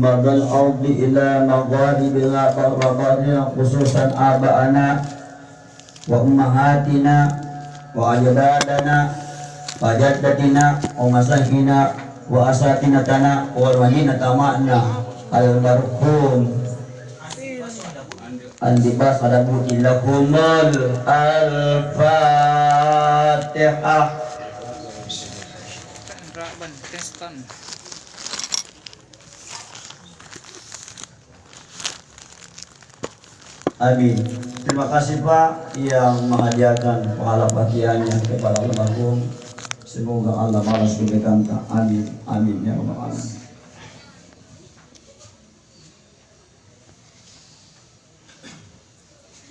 madal ardi ila magharibiha wa khususan aba'ana wa ummahatina wa ajdadana wa jaddatina wa masahina wa asatinatana wal madinata ma'na al-marhum andibas adabu ilakumul al-fatihah. Amin. Terima kasih Pak yang menghadiahkan pahala fatihahnya kepada almarhum. Semoga Allah balas kebaikan. Amin. Amin ya rabbal alamin.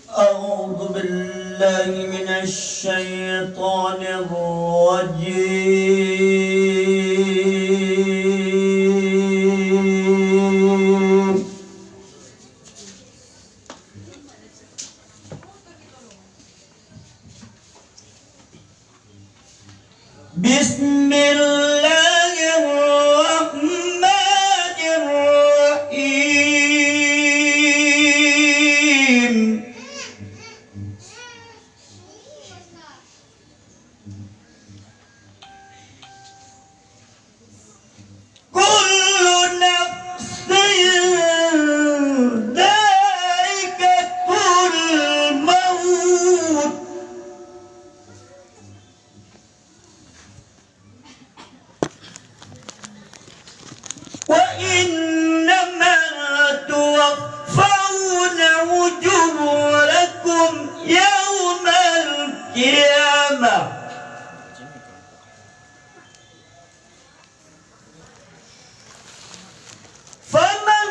A'udzu billahi minasy syaithanir rajim. Bismillahirrahmanirrahim. Kullu nafsin dha'iqatul maut. Wa innama tuwaffawna ujurakum yawmal qiyamah. Faman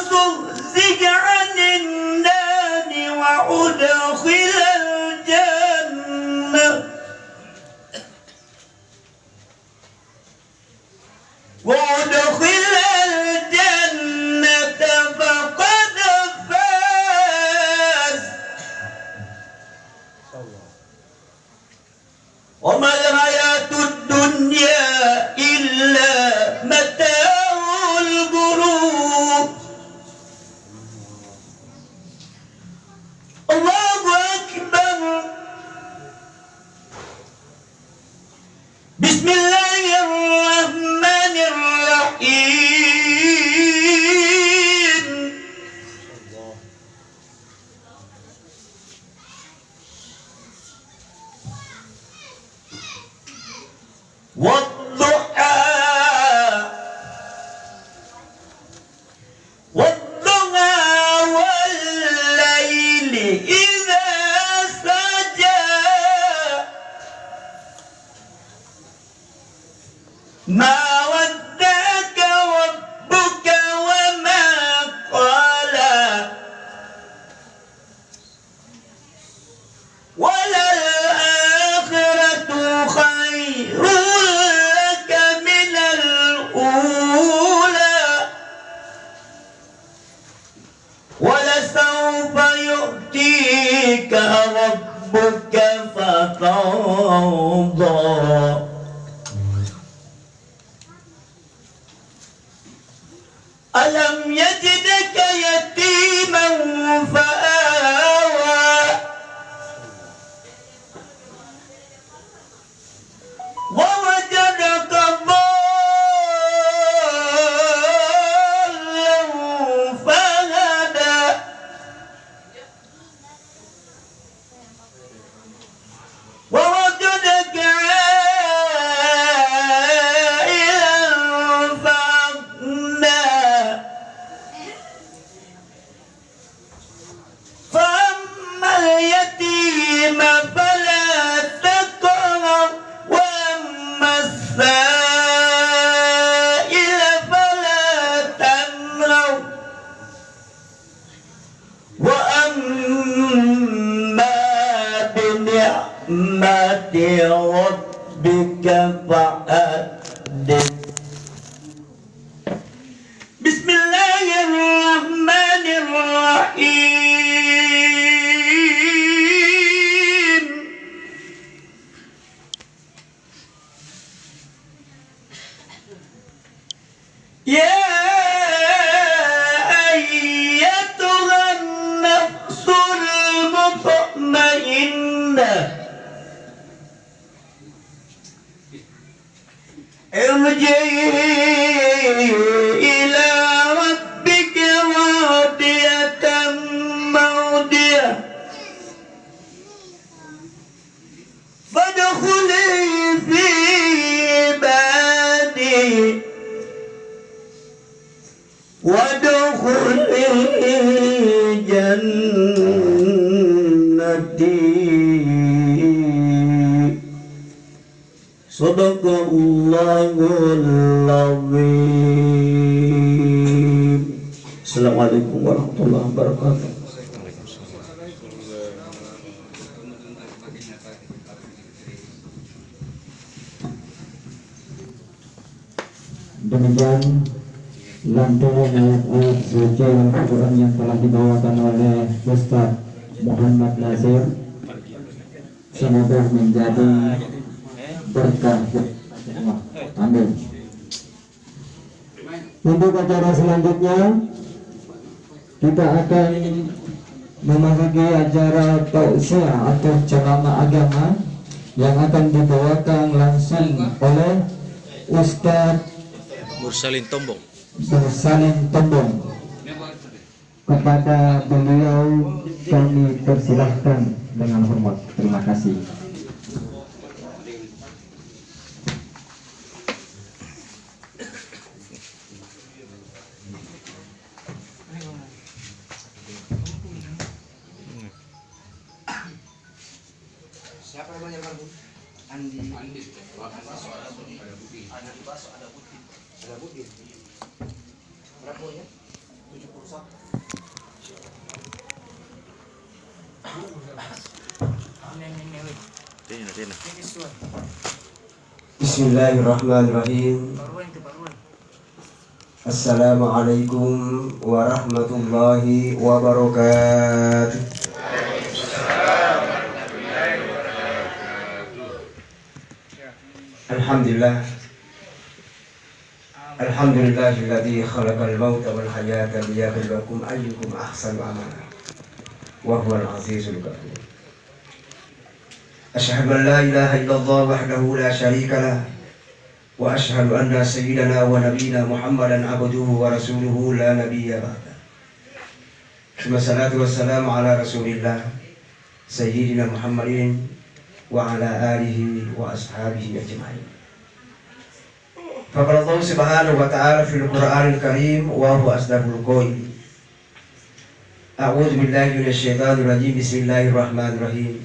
zuhziha 'anil nari wa udkhilal jannah وادخل الجنة فقد فاز وما الحياة الدنيا إلا متاع الغرور. الله أكبر. بسم الله الرحمن الرحيم. والضحى والليل إذا سجى ما ودعك ربك وما قلى وللآخرة خير لك من الأولى ولسوف يؤتيك ربك فترضى. ألم يجدك يتيما فآوى ووجدك ضالا فهدى ووجدك عائلا فأغنى وادخلي جنتي. Sadaqallahul azim. Assalamualaikum warahmatullahi wabarakatuh. Demikian lantunan ayat-ayat suci Al-Quran yang telah dibawakan oleh Ustaz Muhammad Nasir. Semoga menjadi berkah. Amin. Untuk acara selanjutnya kita akan memasuki acara tausiah atau ceramah agama yang akan dibawakan langsung oleh Ustaz Mursalin Tombong. Kepada beliau kami persilahkan dengan hormat. Terima kasih. Siapa namanya Bang? Andi. Ada Budi. Berapa ya? 71. Bismillahirrahmanirrahim. Assalamualaikum warahmatullahi wabarakatuh. Alhamdulillah. Alhamdulillahilladzi khalaqal mauta wal hayata liyabluwakum ayyukum ahsanu amala. Wa huwal azizul ghafur. Asyhadu an la ilaha illallah wahdahu la syarika lah. Wa asyhadu anna sayyidana wa nabiyyana Muhammadan abduhu wa rasuluhu la nabiyya ba'da. Wassalatu wassalamu ala Rasulillah sayyidina Muhammadin wa ala alihi wa ashabihi ajma'in. Faqala Allah subhanahu wa ta'ala fil Qur'anil Karim wa huwa asdaqul qail. A'udzu billahi minasy syaithanir rajim. Bismillahirrahmanirrahim.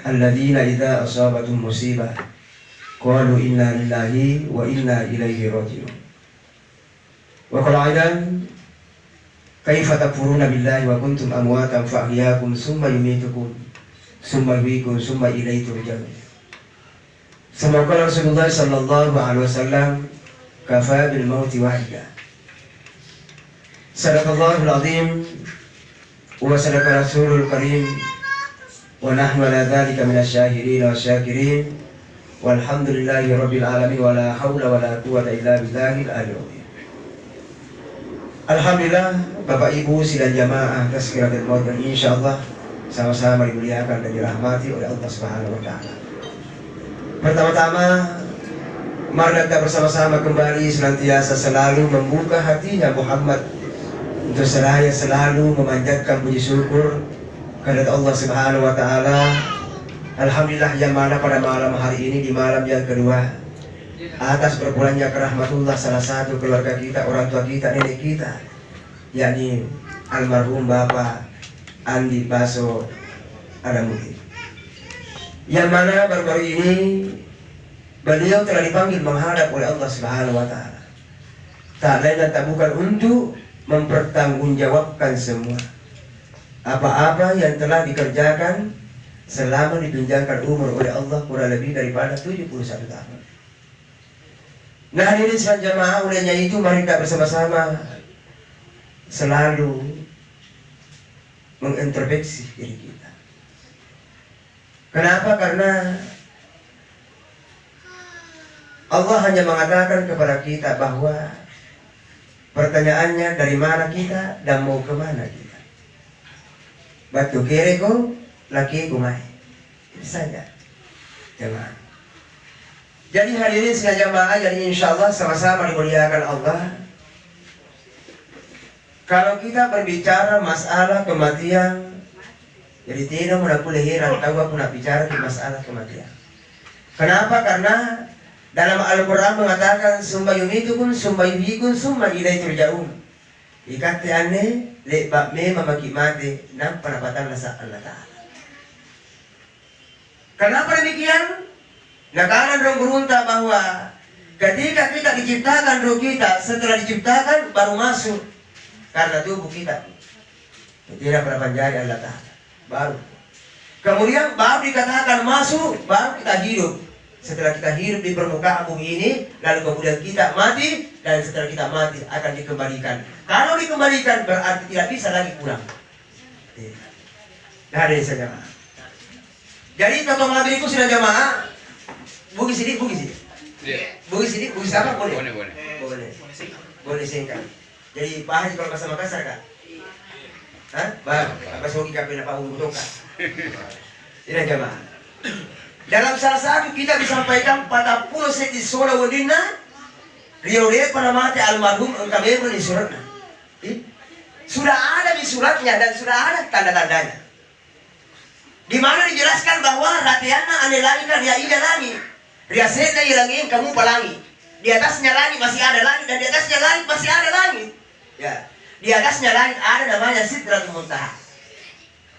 Alladzina idza asabatuhum musibah qalu inna lillahi wa inna ilaihi raji'un. Wa qala aidan kaifa takfuruna billahi wa kuntum amwatan fa ahyaakum tsumma yumitukum tsumma yuhyikum tsumma ilaihi turja'un. Semoga Rasulullah sallallahu alaihi wasallam kafa bil mauti wahida. Sadaqallahul azim wa sadaqa rasulul karim wa nahnu ala dzalika minasy-syahirin wasyakirin walhamdulillahi rabbil alamin wa la haula wa la quwwata illa billahil aliyyil azim. Alhamdulillah Bapak Ibu sidang jamaah tazkiratul maut yang insyaallah sama-sama dimuliakan dan dirahmati oleh Allah Subhanahu wa taala. Pertama-tama, mari kita bersama-sama kembali senantiasa selalu membuka hatinya Muhammad untuk seraya selalu memanjatkan puji syukur kepada Allah Subhanahu wa taala. Alhamdulillah yang mana pada malam hari ini di malam yang kedua atas berpulangnya ke rahmatullah salah satu keluarga kita, orang tua kita, nenek kita, yakni almarhum Bapak Andi Baso Adamuddin. Yang mana baru-baru ini beliau telah dipanggil menghadap oleh Allah Subhanahu wa taala. Tak lain dan tak bukan untuk mempertanggungjawabkan semua apa-apa yang telah dikerjakan selama ditunjangkan umur oleh Allah kurang lebih daripada 71 tahun. Nah, hadirin sekalian jamaah, olehnya itu mari kita bersama-sama selalu mengintrospeksi diri kita. Kenapa? Karena Allah hanya mengatakan kepada kita bahwa pertanyaannya dari mana kita dan mau kemana kita. Batu kiri ko, laki kumai. Itu saja jemaah. Jadi hadirin sekalian jemaah, jadi insyaallah sama-sama dimuliakan Allah. Kalau kita berbicara masalah kematian, jadi tidak boleh heran tahu aku nak bicara di masalah kematian. Kenapa? Karena Dalam Al-Quran mengatakan summa yumitukum summa yuhyikum summa ilaihi turja'un. Ikati ane lebak me mamaki mati nam penapatan nasa Allah Ta'ala. Kenapa demikian? Nakanan dong berunta bahwa ketika kita diciptakan roh kita, setelah diciptakan baru masuk karena tubuh kita tidak pernah menjadi Allah Ta'ala. Baru kemudian baru dikatakan masuk, baru kita hidup. Setelah kita hidup di permukaan bumi ini, lalu kemudian kita mati, dan setelah kita mati akan dikembalikan. Kalau dikembalikan berarti tidak bisa lagi pulang. Nah, ada jamaah. Jadi toto maghribku sudah jamaah. Bugi sini. Bugi sini, bugi sama boleh? Boleh singkat. Jadi Pak Haji kalau bahasa Makassar kan? Hah? Bang, apa sogi kapin apa butuhkan? Ini jamaah. Dalam salah satu kita disampaikan pada pulau seti sola wadina rioleh pada mati almarhum kami di suratnya. Sudah ada di suratnya dan sudah ada tanda-tandanya. Di mana dijelaskan bahwa ratiana ane langit kan ya ida langit. Ria seta ilangin kamu pelangi. Di atasnya langit masih ada langit dan di atasnya langit masih ada langit. Ya. Di atasnya langit ada namanya Sidratul Muntaha.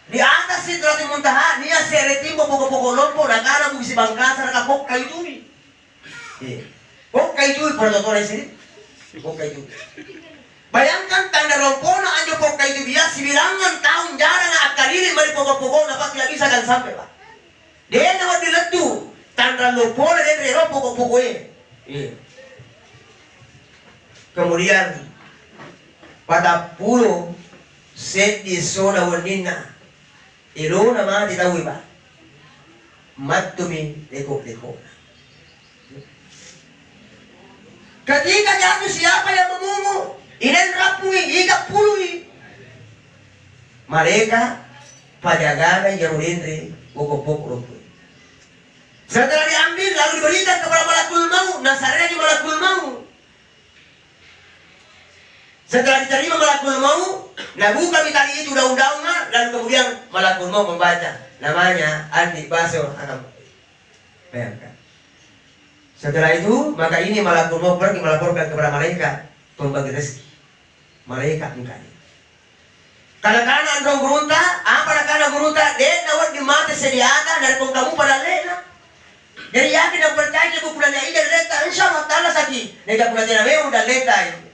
Di atas Sidratul Muntaha dia seretimbo pokok-pokok lompo dan karena bugisi bangkasa na kapok kayu tumi. Pok kayu tumi protokol sini. Pok kayu tumi. Bayangkan tanda lompo na anjo pok kayu tumi dia sibilangan tahun jarang akalili mari pokok-pokok na pak tidak bisa kan sampai pak. Dia nawat diletu tanda lompo na dia rero pokok-pokok ini. Kemudian pada pulau set di zona wanina ilo nama ditahui ba matumi leko ketika jatuh siapa yang memungu inen rapui iga pului mereka pajagana yang ulindri pokok-pokok setelah diambil lalu diberikan kepada malakul maut nasarnya di malakul maut. Setelah diterima malakul maut, nabuka mitali itu daun-daunnya, lalu kemudian malakul maut membaca namanya Andi Baso akan bayangkan. Setelah itu maka ini malakul maut pergi melaporkan kepada malaikat pembagi rezeki, malaikat mukanya. Karena andong berunta, apa karena berunta? Dia nawat di mata sediakan dari kamu pada lena. Jadi yakin dan percaya ke bulannya ini dan leta, insya Allah Taala sakit. Nega bulannya memang dan leta ini.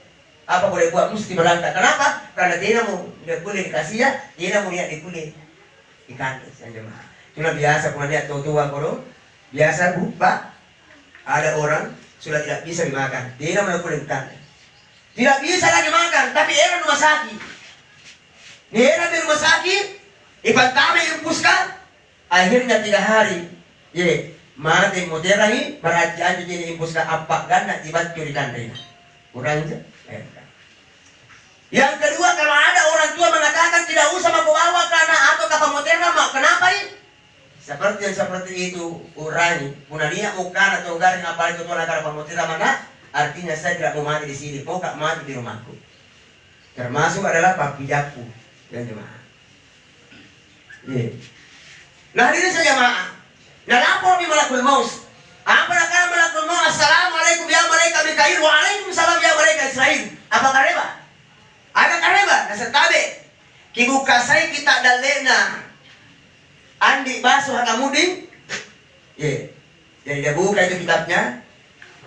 Apa boleh buat mesti berangkat. Kenapa? Karena dia mau tidak boleh dikasih ya, dia mau lihat dipulih ikan jemaah. Itulah biasa kalau lihat tua-tua kono, biasa lupa ada orang sudah tidak bisa dimakan, dia mau boleh ikan. Tidak bisa lagi makan, tapi era rumah sakit. Era di rumah sakit, ipantame impuskan, akhirnya 3 hari, ye mati muterahi berarti anjing ini impuskan apa ganda tiba curikan rina. Kurang aja. Yang kedua, kalau ada orang tua mengatakan tidak usah membawa karena atau kapal motornya, kenapa ini? Seperti itu urangi, punania mukan atau garing apa itu tuan agar kapal motornya mana? Artinya saya tidak mau mati di sini, mau gak mati di rumahku. Termasuk adalah papijaku yang jemaah. Nah ini saja jemaah. Nah lapor di malakul maut. Apa nakala malakul maut? Assalamualaikum ya malaikat Mikail, waalaikumsalam ya malaikat Israel. Apa kareba? Ada kareba, nasa tabi. Kibuka say kita dalena. Andi Baso hakamudin. Jadi dia buka itu kitabnya.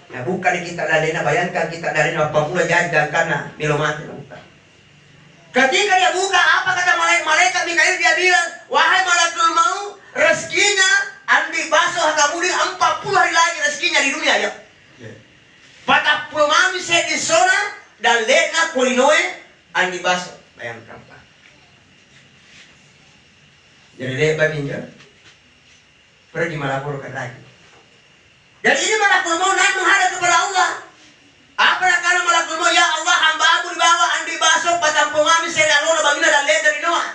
Nah buka di kita dalena, bayangkan kita dalena 80 jadi dan karena milomati. Ketika dia buka, apa kata malaikat Mikail? Dia bilang, wahai malakul maut, rezekinya Andi Baso hakamudin 40 hari lagi rezekinya di dunia ya. Pada pulmami saya di zona dan lena kulinoe Andi Baso, bayangkan Pak. Jadi dia baginya pergi melaporkan lagi. Jadi ini malakul maut naik menghadap kepada Allah. Apa yang kalau malakul maut, ya Allah hamba-Mu dibawa Andi Baso pada pengami saya nona bagina dan lihat dari Noah.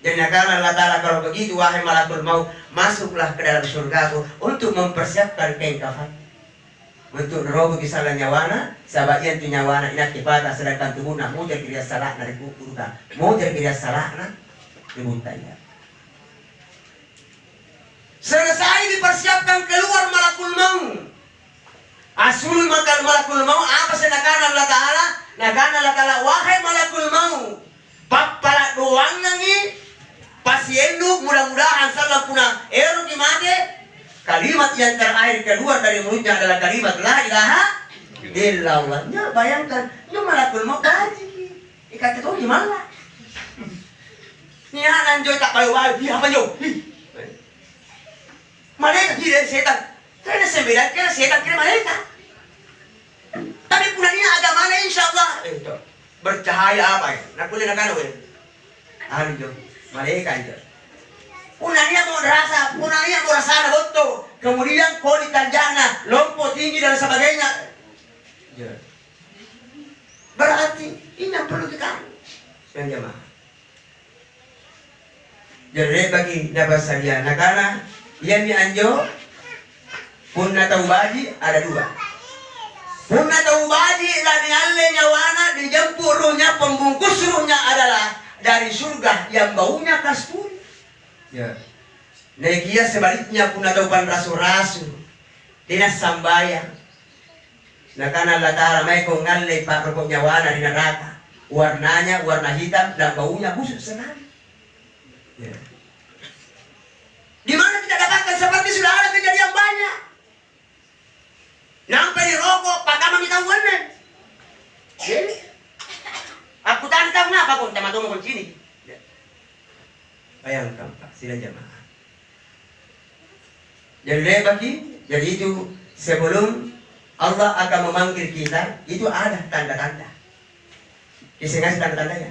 Jadi karena Allah Ta'ala kalau begitu wahai malakul maut, masuklah ke dalam surgaku untuk mempersiapkan kain kafan. Untuk robo kisalah nyawana, sabagian tu nyawana inak kipata sedangkan tubuhna mujar kiriya salah na rikukuruka, mujar kiriya salah na ribuntanya. Selesai dipersiapkan keluar malakul maut. Asul malakul maut apa sih nakana Allah Ta'ala? Nakana Allah Ta'ala wahai malakul maut, papala doang nangi pasiendu mudah-mudahan salam puna ero ki mate. Kalimat yang terakhir keluar dari mulutnya adalah kalimat la ilaha illallah. Ya bayangkan, ya malakul maut baji. Ikat itu gimana? Nih anjoy tak bayu-bayu, apa jo? Malaikat dia setan. Karena sembilan kira setan kira malaikat. Tapi punanya agamanya insya Allah bercahaya apa ya? Nakulin na kano ya? Anjo, malaikat itu. Punanya mau rasa, punanya mau rasa na betul. Kemudian koli tanjana, lompo tinggi dan sebagainya. Berarti ini yang perlu kita yang jamaah. Jadi bagi dapat saja nakana yang dianjo punna taubaji ada dua. Punna taubaji dan alle nyawana dijemput ruhnya, pembungkus ruhnya adalah dari surga yang baunya kasturi. Ya. Negia sebaliknya punna tauban rasul-rasul dinas sambayang. Nakana Allah Ta'ala may kong ngalle pak rokok nyawana di neraka. Warnanya warna hitam dan baunya busuk sekali. Ya. Di mana tidak dapatkan seperti sudah ada kejadian banyak. Nampai di rokok, pakama kita warna. Jadi, aku tadi tahu kenapa kok teman-teman kau sini. Bayangkan Pak, sila jamaah. Jadi itu sebelum Allah akan memanggil kita, itu ada tanda-tanda. Kisah tanda-tandanya.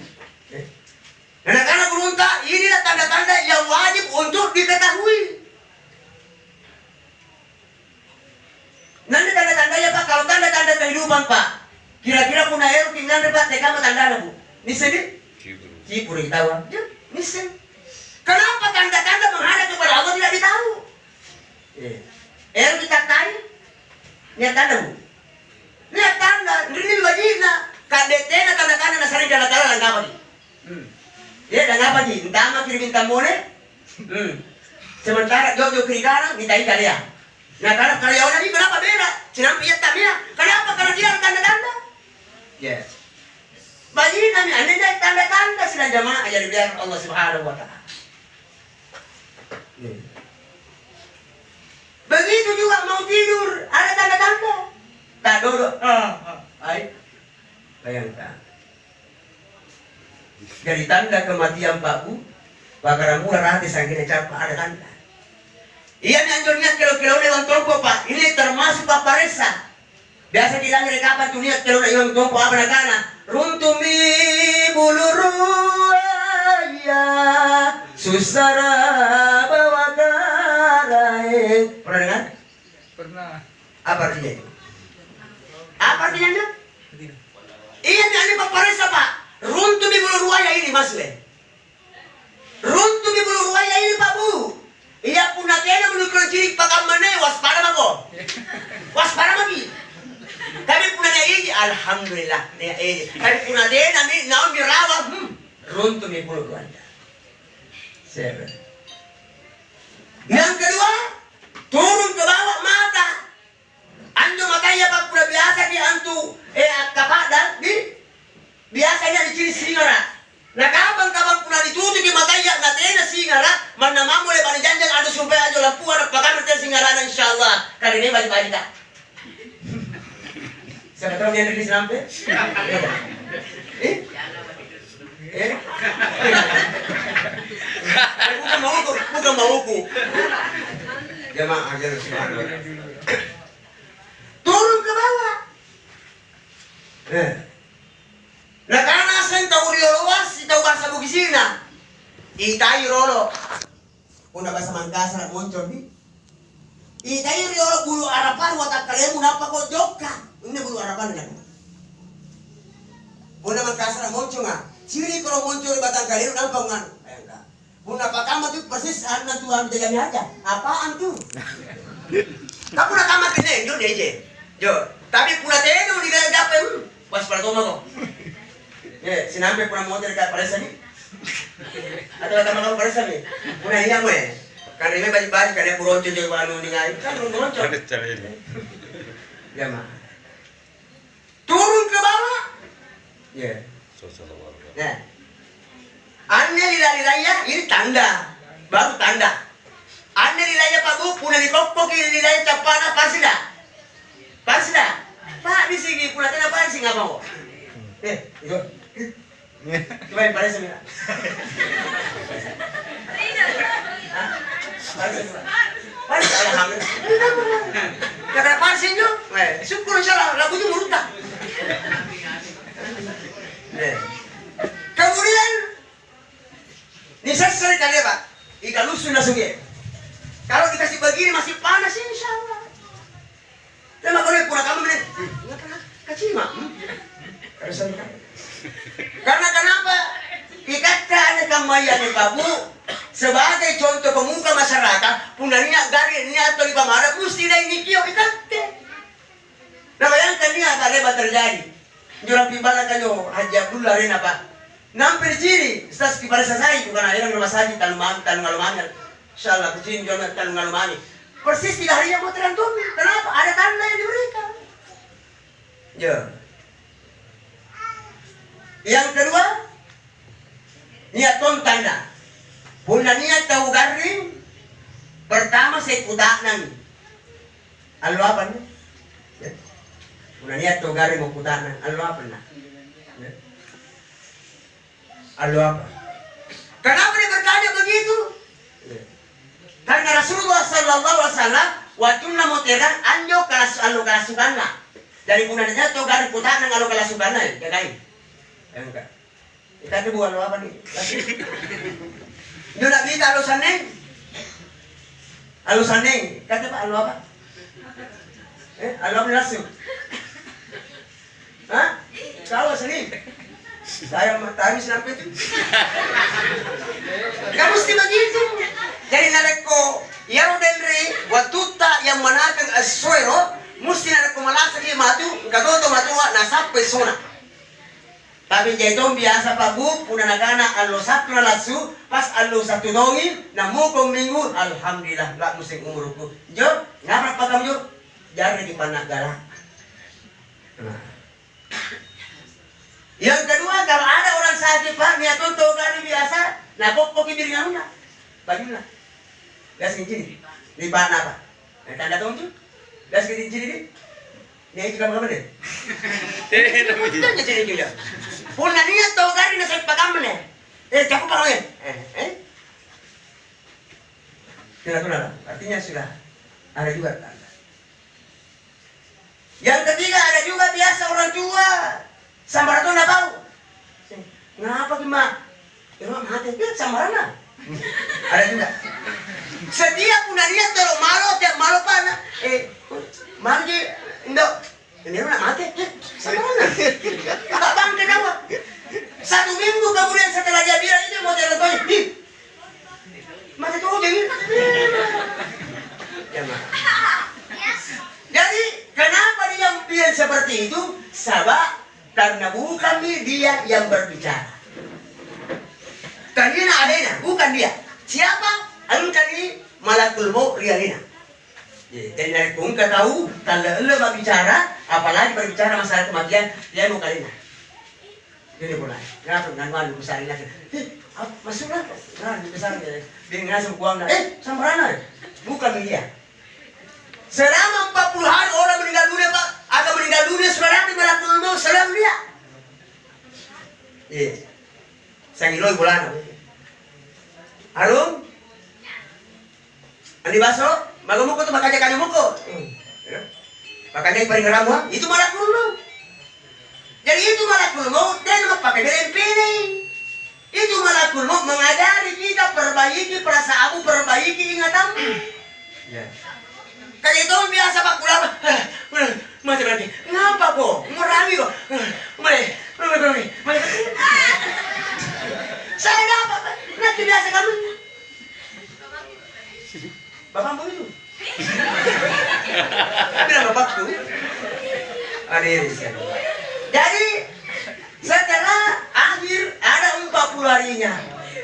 Karena berunta, inilah tanda-tanda yang wajib untuk diketahui. Nanti tanda-tandanya Pak, kalau tanda-tanda kehidupan Pak, kira-kira pun air tinggal Pak, teka tanda Bu. Ini sedih? Cipur ditawa. Ya, ini sedih. Kenapa tanda-tanda menghadap kepada Allah tidak ditahu? Air dikatai, lihat tanda Bu. Lihat tanda, ini wajibnya. Kadetena tanda-tanda nasari jalan jalan nggak apa ya, dan apa sih? Utama kiri bintang boleh. Sementara Jojo kiri kanan minta ikan dia. Nah karena karyawan ini kenapa beda? Sinampi ya tamia. Kenapa? Karena tidak ada tanda-tanda. Yes. Bagi kami ada tanda-tanda sudah jamaah aja dibiar Allah Subhanahu Wa Taala. Begitu juga mau tidur ada tanda-tanda. Tak duduk. Baik. Bayangkan. Jadi tanda kematian Pak Bu, bakaran mula rati sangkina capa ada tanda. Iya nih anjurnya kilo-kilo lewat tompo Pak. Ini termasuk paparesa. Biasa bilang rekapan tuh niat kilo lewat tompo apa nakana. Runtumi bulu ruaya susara bawa karai. Pernah dengar? Pernah. Apa artinya itu? Apa artinya? Iya nih ini paparesa Pak. Runtuh di bulu ruaya ini Mas Le. Runtuh di bulu ruaya ini Pak Bu. Iya pun nakena menukul ciri pakam mana waspada mako. Waspada maki. Tapi pun ada ini alhamdulillah. Tapi pun ada nanti naon dirawat. Runtuh di bulu ruaya. Seven. Yang kedua, turun ke bawah mata. Anjo makanya Pak pula biasa di antu kapadan di biasanya diciri singara. Nah kabang-kabang pula ditutup di matanya natena singara. Mana mamu le bani janjang ada sumpah aja lampu ada pakai natena singara insyaallah. Kali ini baju-baju tak. Siapa tahu dia di sampai? Bukan mauku. Jamaah aja subhanallah. Turun ke bawah. Nah karena saya tahu riolowas, tahu bahasa Bugisina, itai rolo, una bahasa Mangkasar muncul ni, itai riolo bulu harapan watak kalian munapa kok joka, ini bulu harapan kan? Una Mangkasar muncul nggak? Sini kalau muncul di batang kalian nampak nggak? Enggak. Una pakama tuh persis anak Tuhan jaga aja. Apaan tuh? Kamu nak kamat ini, jo deh jo. Tapi pula teno di dalam dapur, waspada tuh kok. Ya, sinampe pura motor dekat Palesa ni. Atau teman-teman Palesa ni. Puna iya mo Karena ini baju-baju kan yang buronco juga anu ningali. Kan buronco. Jamaah. Turun ke bawah. Ya. Nah. Ane lila-lilanya ini tanda. Baru tanda. Ane lilanya Pak Bu, puna dikopok ini lilanya capana pasida. Pasida. Pak di sini puna tanda apa sih nggak mau? Itu. Coba yang pada semua. Paris alhamdulillah. Ya kena parsin jo. Syukur insyaallah lagunya murutak. Kemudian disesal kali Pak. Ikan lusun langsung ya. Kalau dikasih begini masih panas insyaallah. Tema kalau pura kamu ini enggak pernah kacima. Karena kenapa? Ikatan kamayan Pak Bu sebagai contoh pemuka masyarakat, punanya gari ini atau di pamara mesti ada ini kio ikate. Nah bayangkan ini apa lebat terjadi. Jurang pibala kanyo Haji Abdullah Rena Pak. Nampir ciri, stas kipara sasai bukan akhirnya rumah sakit tanung ngalumangan. Insyaallah kucing jangan tanung ngalumani. Persis 3 hari yang mau terantum. Kenapa? Ada tanda yang diberikan. Ya. Yang kedua, niat ton tanda. Puna niat tahu garing. Pertama saya kudanan. Alo apa nih? Ya. Puna niat tahu garing mau kudanan. Alo apa nih? Ya. Alo apa? Kenapa dia bertanya begitu? Ya. Karena Rasulullah Sallallahu Alaihi Wasallam waktu namo terang anjo kalasukanna. Dari puna niat tahu garing kudanan alo kalasukanna ya guys. Enggak. Kita tuh buat apa nih? Dia nak bisa alusan neng. Alusan neng. Kata Pak alu apa? Alu apa langsung? Hah? Kau sini? Saya habis nampak itu. Kamu mesti begitu. Jadi nareko yang dari waktu tak yang manakan aswero mesti nareko malasan dia matu. Kau tu matu nasab pesona. Tapi jadong biasa Pak Bu, puna nagana alo satu na lasu, pas alo satu dongin, namukong minggu, alhamdulillah, lah musing umurku. Jo, ngaprak pa kamu jo? Jari di panagara. Nah. Yang kedua, kalau ada orang sakit Pak, niat untuk kali biasa, napok-pokin diri ngamuna. Bagilah. Gas kincin, di pana Pak. Tanda tongju, gas kincin ini. Ini juga apa deh? Tanya jadi juga. Puna niat tahu gari nasi pagam nih. Cakup apa ya? Tidak. Artinya sudah ada juga tanda. Yang ketiga ada juga biasa orang tua. Sambar itu nggak tahu. Kenapa gimana? Emang mati kan sambarana. Ada juga. Setiap puna niat kalau tiap malu pana. Mari Indo. Ini nak mati, sama mana? Tak bang kenapa? 1 minggu kemudian setelah dia bilang itu mau jalan tol, mati tuh jadi. Jadi kenapa dia bilang seperti itu? Sabab karena bukan dia yang berbicara. Tadi adanya, bukan dia. Siapa? Alun tadi malakul maut rialina. Jadi dari kung tahu kalau lo berbicara, apalagi berbicara masalah kematian, dia mau kalian. Ini mulai. Kenapa dengan besar ini? Masuklah. Nah, besar dia. Dengan ngasih uang. Sambarana. Bukan dia. Selama 40 hari orang meninggal dunia Pak, akan meninggal dunia sekarang di malakul maut selam dia. Sangiloi bulan. Harum? Andi baso? Magamuko tu makanya kanyo muko. Makanya paling ramu itu malakul maut. Jadi itu malakul maut dan pakai pilih. Itu malakul maut mengajari kita perbaiki perasaanmu, perbaiki ingatanmu. Ya. Kayak itu biasa Pak kulama. Mati berarti. Ngapa kok? Ngurami kok. Mulai. Saya ngapa? Nanti biasa kamu. Bapak begitu. Bilang bapakku. Jadi setelah akhir ada 40 harinya,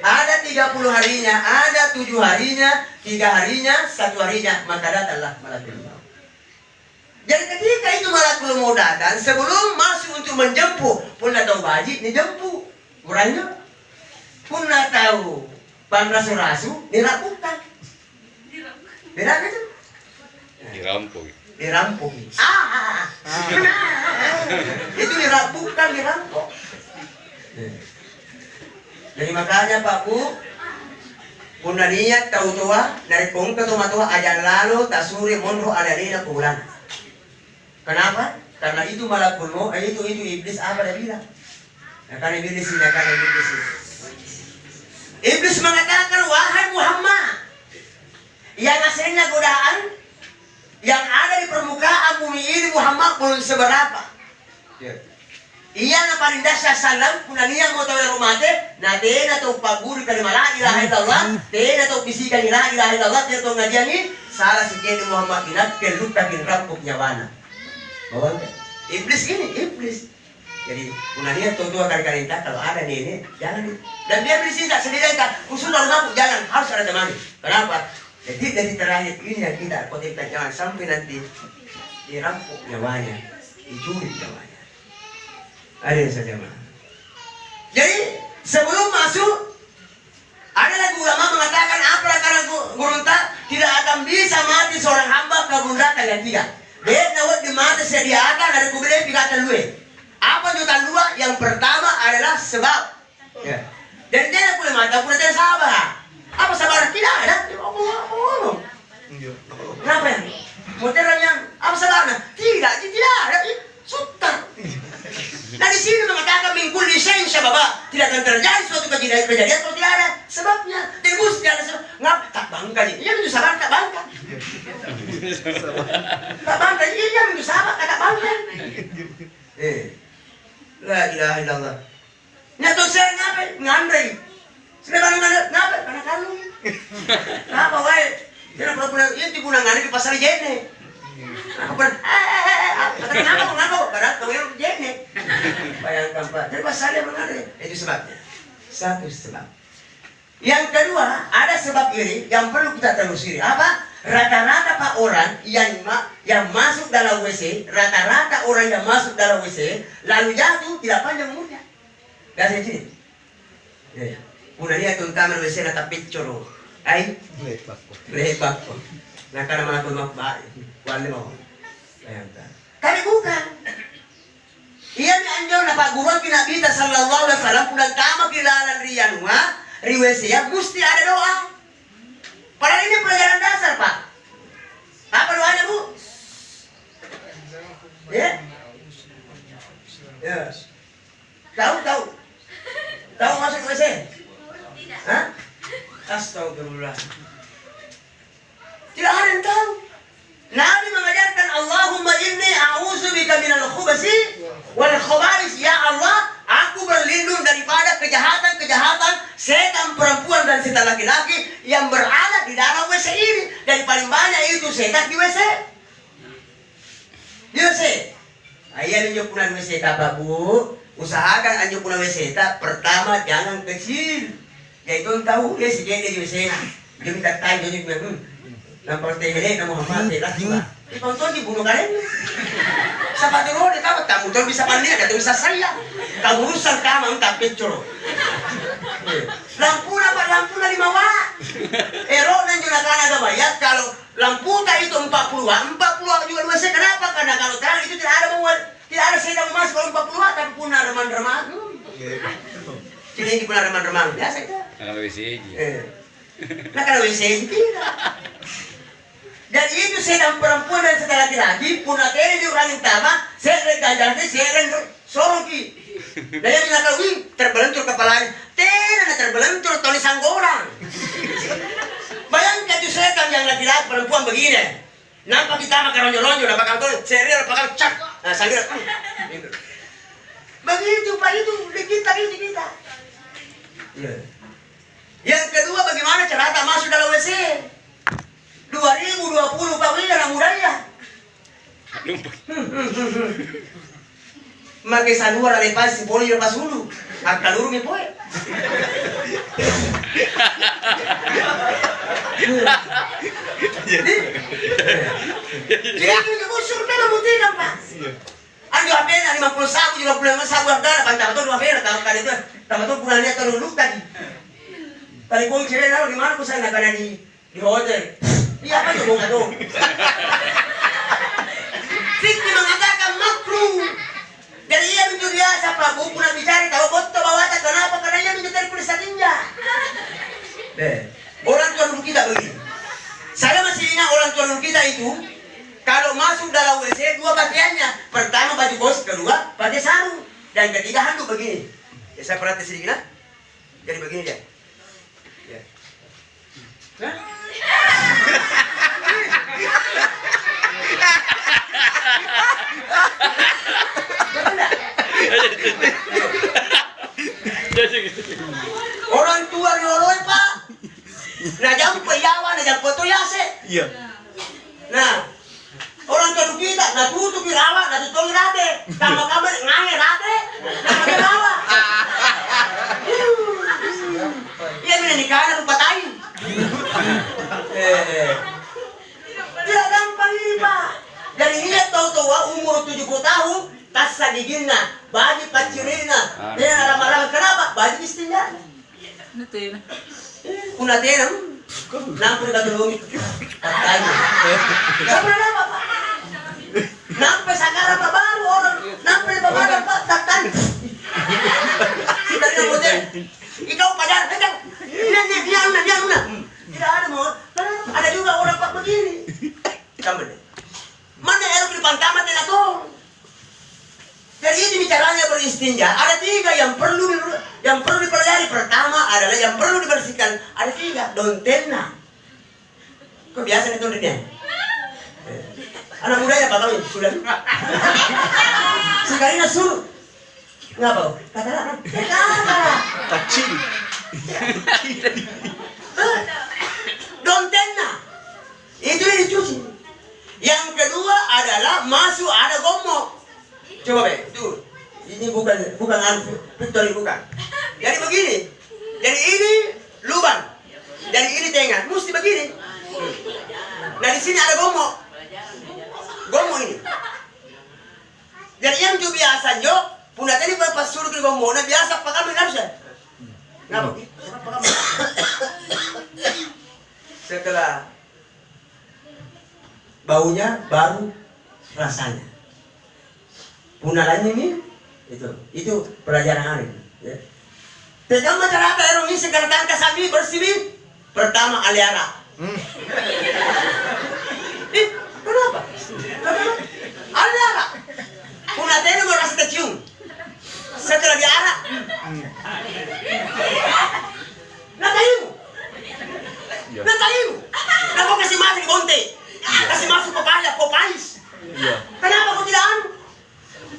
ada 30 harinya, ada 7 harinya, 3 harinya, 1 harinya, maka datanglah malakul maut. Jadi ketika itu malakul mau datang, sebelum masuk untuk menjemput, pun nak tahu baji, ni jemput. Orangnya pun nak tahu panrasu-rasu, dirampungkan. Benar itu? Dirampok. Dirampung. Itu dirampungkan, dirampok. Jadi makanya Pak Bu, pun niat tahu tua, dari kong ke rumah tua, ajan lalu, tasuri, monro, ada rina, pulang. Kenapa? Karena itu malakul maut, itu iblis apa dia bilang? Ya, karena iblis ini, karena iblis ini. Iblis mengatakan, wahai Muhammad, yang hasilnya godaan, yang ada di permukaan bumi ini Muhammad belum seberapa. Iya na paling dasar salam, kuna niya mo tayo rumate, na de na to paguri kali la ilaha illallah, de na to bisikan la ilaha illallah, de to ngajani, salah si Keni Muhammad inat keluk kakin rampok nyawana. Bawang iblis ini, iblis. Jadi punahnya tua kali-kali tak kalau ada ini jangan. Dan dia bersih tak sendiri tak khusus rumahku jangan harus ada teman. Kenapa? Jadi dari terakhir ini yang kita kotekkan jangan sampai nanti dirampok nyawanya, dicuri nyawanya. Ada yang saja mah. Jadi sebelum masuk ada lagi ulama mengatakan apa karena gurunta tidak akan bisa mati seorang hamba kagundaka yang tidak. Dia nawat di mata sediakan dari kubile pikatan luwe. Apa jutaan dua? Yang pertama adalah sebab. Ya. Dan dia boleh mata boleh tidak sabar. Apa sabar? Tidak ada. Ngomong. Kenapa ya? Motornya apa sabarnya? Tidak ada. Sutar. Nah di sini mengatakan mingkul lisensia bapak tidak akan terjadi suatu kejadian kalau tidak ada sebabnya. Tembus tidak ada sebab. Ngap tak bangga nih. Iya itu sabar tak bangga. Tak bangga. Iya itu sabar tak bangga. La ilaha illallah. Nyato saya ngapain? Ngandai. Sudah baru ngapa? Karena kalu. Ngapa wae? Jangan pura-pura itu guna ngandai di pasar jene. Aku pernah, kenapa? Karena kau yang jene. Bayangkan Pak, dari pasar dia mengandai. Itu sebabnya. Satu sebab. Yang kedua, ada sebab ini yang perlu kita telusuri. Apa? Rata-rata Pak orang yang masuk dalam WC, rata-rata orang yang masuk dalam WC, lalu jatuh tidak panjang umurnya. Gak sini. Ya. Udah lihat tuh kamar WC nata picture. Ay, lepak. Nah karena malah aku baik, wali mau. Bayangkan. Kami bukan. Iya ni anjo na Pak Guru Nabi sallallahu alaihi wasallam pulang kama kilalan riyanua, riwese ya mesti ada doa. Padahal ini pelajaran dasar Pak. Apa doanya Bu? Ya? Ya. Tahu masuk WC? Hah? Astagfirullah. Tidak ada yang tahu. Nabi mengajarkan Allahumma inni a'udzubika minal khubasi wal khaba'is. Ya Allah, aku berlindung daripada kejahatan setan perempuan dan setan laki-laki yang berada di dalam WC ini. Dan paling banyak itu setan di WC. Di WC. Ayah anjo punan WC apa Bu? Usahakan anjo punan WC pertama jangan kecil. Yaitu tahu dia si jadi di WC. Dia minta tahu jadi nampak tele na Muhammad lah juga. Ditonton dibunuh kalian. Sapat dulu dia tahu tak motor bisa pandir, ada bisa saya. Kamu urusan kamu tak picture. Lampu na 5 watt. Ero nan juga kan ada bayar kalau lampu tak itu 40 juga WC. Kenapa? Karena kalau terang itu tidak ada sedang mas kalau 40 watt tapi punah remang-remang. Jadi punah remang-remang biasa itu. Kalau WC Nah kalau WC tidak. Dan itu sedang perempuan dan setelah laki-laki punah tele di orang utama saya ganjar saya sorong ki. Dan yang bilang wih terbelentur kepalanya. Tidak terbelentur tulisan orang. Bayangkan itu setan yang laki-laki perempuan begini. Nampak kita makan ronyo-ronyo, nampak kantong serial, nampak cak. Nah sambil begitu Pak itu di kita. Yang kedua bagaimana cara tak masuk dalam WC? 2020 Pak ini dalam budaya. Make sanua lepas si poli lepas hulu. Akaluru me poe. Jadi itu survei na mutikan Pak. Ando apena 50 sabu 55 sabu agara bantang to dua pera tahu kali itu. Tahu tuh pulang lihat teruluk tadi. Tadi kau cewek lalu di mana kau saya nak di hotel. Dia apa tuh nggak tahu. Fikri mengatakan makruh. Dari ia menjadi biasa Pak, buku nak bicara tahu foto bawa tak kenapa? Karena ia menjadi tulisan ninja. Orang tua dulu kita begini. Saya masih ingat orang tua dulu kita itu kalau masuk dalam WC dua pakaiannya. Pertama baju bos, kedua pakai sarung, dan ketiga handuk begini. Ya, saya perhati sedikit lah. Jadi begini dia. Ya. Orang tua nyoloi Pak. Nah jam peyawan, nah jam foto yase. Iya. Nah orang tua kita, nah tutup rawa, nah tutup rate, sama kamu ngange rate, nah pakai rawa. Iya mina nikah nak patain. Tidak gampang ini Pak. Dari ini tahu-tahu umur 70 tahun, kasa giginya, baju pacirina, dia ramah-ramah kenapa? Baju istinja. Kuna tenang, nampun kata lumi, katanya. Gak pernah apa Pak. Nampai sekarang Pak baru orang, nampai Pak baru Pak takkan. Kita tidak boleh. Ikaw pajar, kencang. Dia una. Tidak ada mau. Ada juga orang Pak begini. Kamu deh. Mana elok di pantama tidak tahu. Jadi ini bicaranya beristinja. Ada 3 yang perlu dipelajari. Pertama adalah yang perlu dibersihkan. Ada 3. Dontena. Kok biasa itu dia? Anak muda ya Pak kami sudah. Sekali suruh. Ngapa? Kata lah. Kecil. Dontena. Itu yang dicuci. Yang kedua adalah masuk ada gomok. Coba itu. Ini bukan anu, Victory bukan. Jadi begini. Dari ini lubang. Dari ini tengah. Mesti begini. Nah di sini ada gomok. Gomok ini. Jadi yang itu biasa jo. Punat ini pas suruh ke gomok. Nah biasa pakai kami harus ya. Kenapa? Setelah baunya baru rasanya. Punalannya ini itu pelajaran hari. Ya. Tegang masyarakat erong ini segala tangka sabi bersih. Pertama aliara. Kenapa? Aliara. Punatnya merasa tercium. Setelah diarak. Nakaimu. Nah kau kasih masuk di bonte. Kasih masuk popais. Kenapa kau tidak anu?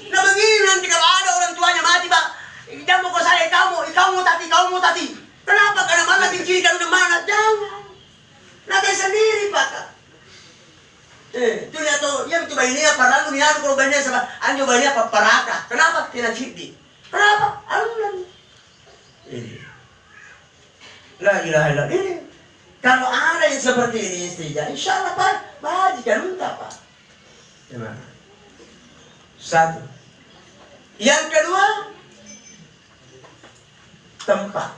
Nah begini nanti kalau ada orang tuanya mati Pak. Jangan mau saya kamu tati. Kenapa? Karena mana benci kalau udah mana? Jangan. Nanti sendiri Pak. Itu lihat tuh, ya coba ini apa lagu ni aku kalau banyak sama anjo banyak apa paraka. Kenapa? Tidak cipti. Kenapa? Allah. Ini. La ilaha illallah. Ini. Kalau ada yang seperti ini istrinya, insya Allah Pak, bajikan entah Pak. Gimana? 1. Yang kedua, tempat.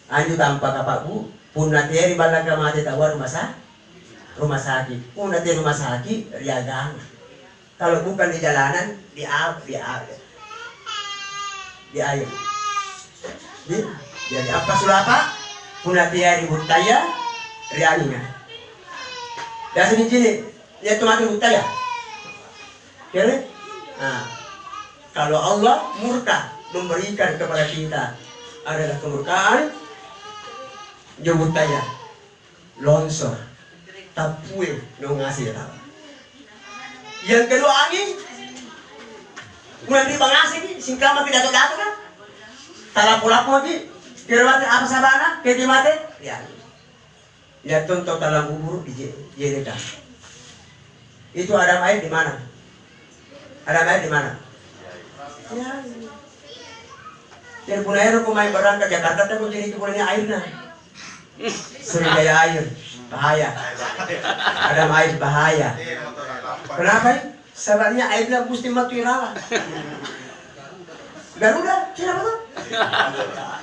Anju tampak apa Bu? Punateri balaka mati tawa rumah sakit. Punateri rumah sakit riagang. Kalau bukan di jalanan, di air. Jadi apa sudah apa? Punateri butaya rianinya. Dan sini dia tomati butaya. Kira? Nah, kalau Allah murka memberikan kepada kita adalah kemurkaan, jebutaya, longsor, tapuil, dong ngasih tahu. Yang kedua angin, mulai di bangasih ni, singkama tidak tahu kan? Talapu-lapu lagi, kira apa sabana, keti mate, ya. Ya tonton dalam bubur di JDK. Itu ada air di mana? Ada air di mana? Ya. Jadi punya air aku main berangkat Jakarta kan jadi kebulannya airnya. Sering gaya air, bahaya. Ada air bahaya. Kenapa? Sebenarnya airnya mesti mati rawa. Garuda, tidak betul?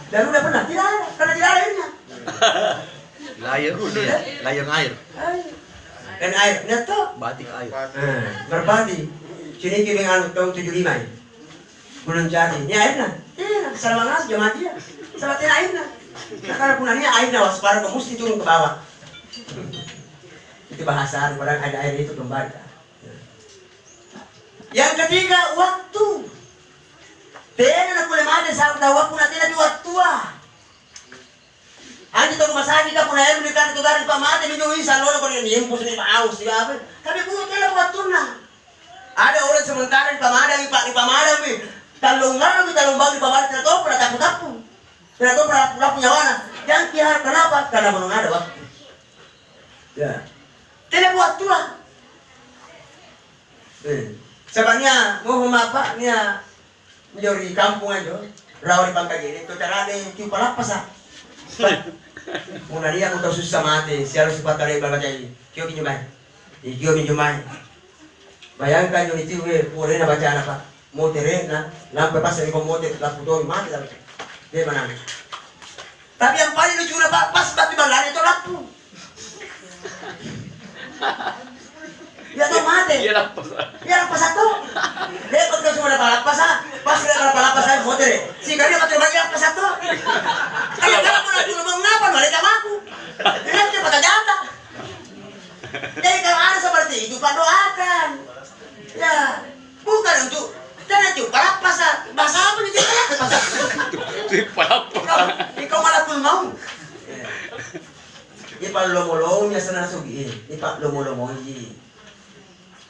Garuda pernah? Tidak ada, karena tidak ada airnya. Layang air. Dan airnya tuh Batik air. berbadi. Sini kiri anu tahun 75 ini. Belum jadi. Ini airnya. Iya, selama ngas jamaah dia. Selatin airnya. Nah, karena punanya airnya waspada kok mesti turun ke bawah. Itu bahasa padahal ada air itu kembali. Yang ketiga, waktu. Tena na kule made sa tawa kuna tena di waktu. Anji to rumah sakit ka puna air ni kan to dari pamate mi do isa lolo ko ni impus ni paus di apa. Tapi puno tena waktu na. Ada orang sementara di pamada di pamada mi talungan mi talumbang di pamada tena to pernah tapu-tapu. Tena to pernah punya wana. Yang kira kenapa? Karena belum ada waktu. Ya. Tena waktu lah. Sebenarnya mau apa nia menjadi kampung aja rawa di pangkal ini itu cara ada kiu palapas ah muna dia aku tahu susah mati siapa sifat kali baca ini kiu pinjumai bayangkan yang itu boleh na baca apa mau terena lampu pas ini mau lampu doi mati tapi dia mana tapi yang paling lucu apa pas batu balanya itu lampu ya tuh mati. Ya lapas satu. Dia kalau cuma ada lapas pas dia lapas saya motor. Si kali pakai baju lapas satu. Kalau mau nanti ngomong ngapa mereka aku. Dia cepat jatah. Jadi kalau ada seperti itu Pak doakan. Ya, bukan untuk jangan cuma lapas bahasa apa nih lapas. Kau malah pun mau. Ipa lomo-lomo nya sana sugi. Ipa lomo-lomo ini.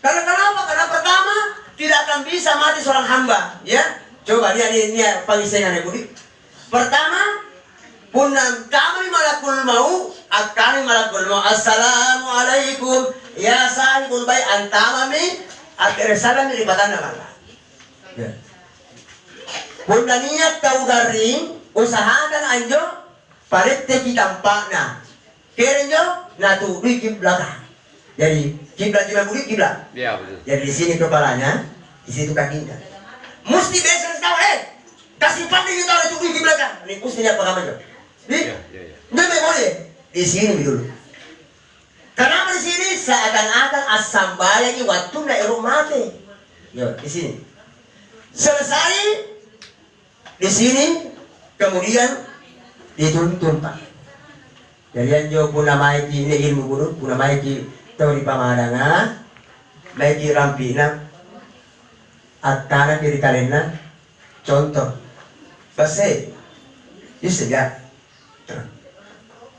Karena kenapa? Karena pertama tidak akan bisa mati seorang hamba, ya. Coba lihat ini pengisengan Budi. Pertama, punam kami malakul mau, akami malakul mau. Assalamualaikum ya sahibul baik antamami akhir salam dari batana Allah. Ya. Punam niat kau garing usahakan anjo parete kita tampakna. Kerenjo natu di belakang. Jadi kiblat juga budi kiblat. Iya betul. Jadi di sini kepalanya, di situ kakinya. Mesti besok tahu kasih pandai kita oleh tubuh kiblat kan. Ini mestinya apa namanya? Di? Nggak boleh. Di sini dulu. Kenapa di sini seakan-akan asam bayang waktu nggak erok mati. Yo di sini. Selesai di sini kemudian dituntun Pak. Jadi yang pun namanya ini ilmu guru, pun namanya tahu di pamadanga, lagi rampina, atana kiri kalena, contoh, base, isya,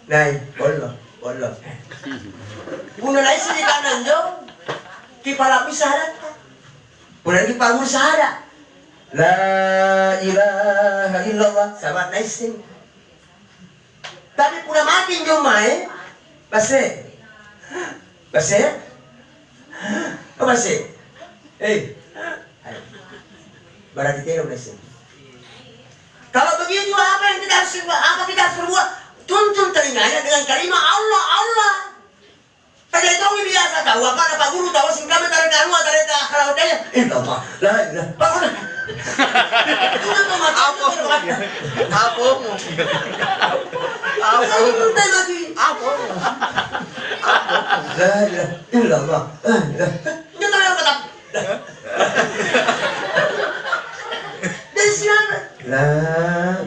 nai, bollo, puno nai sini kanan jo, kipala pisara, puno lagi palmur sahara, la ilaha illallah, sahabat nai sini, tapi puno makin jo mai, base. Base? Apa base? Berarti tidak base. Kalau begitu apa yang kita harus berbuat? Tuntun telinganya dengan kalimat Allah, Allah. Tadi itu biasa tahu apa Pak Guru tahu sing kami tarik kanua tarik akal dia. Allah. La ilaha. Pak Guru. Apa? La ilaha illallah. Dia tahu apa tak? Dari siapa? La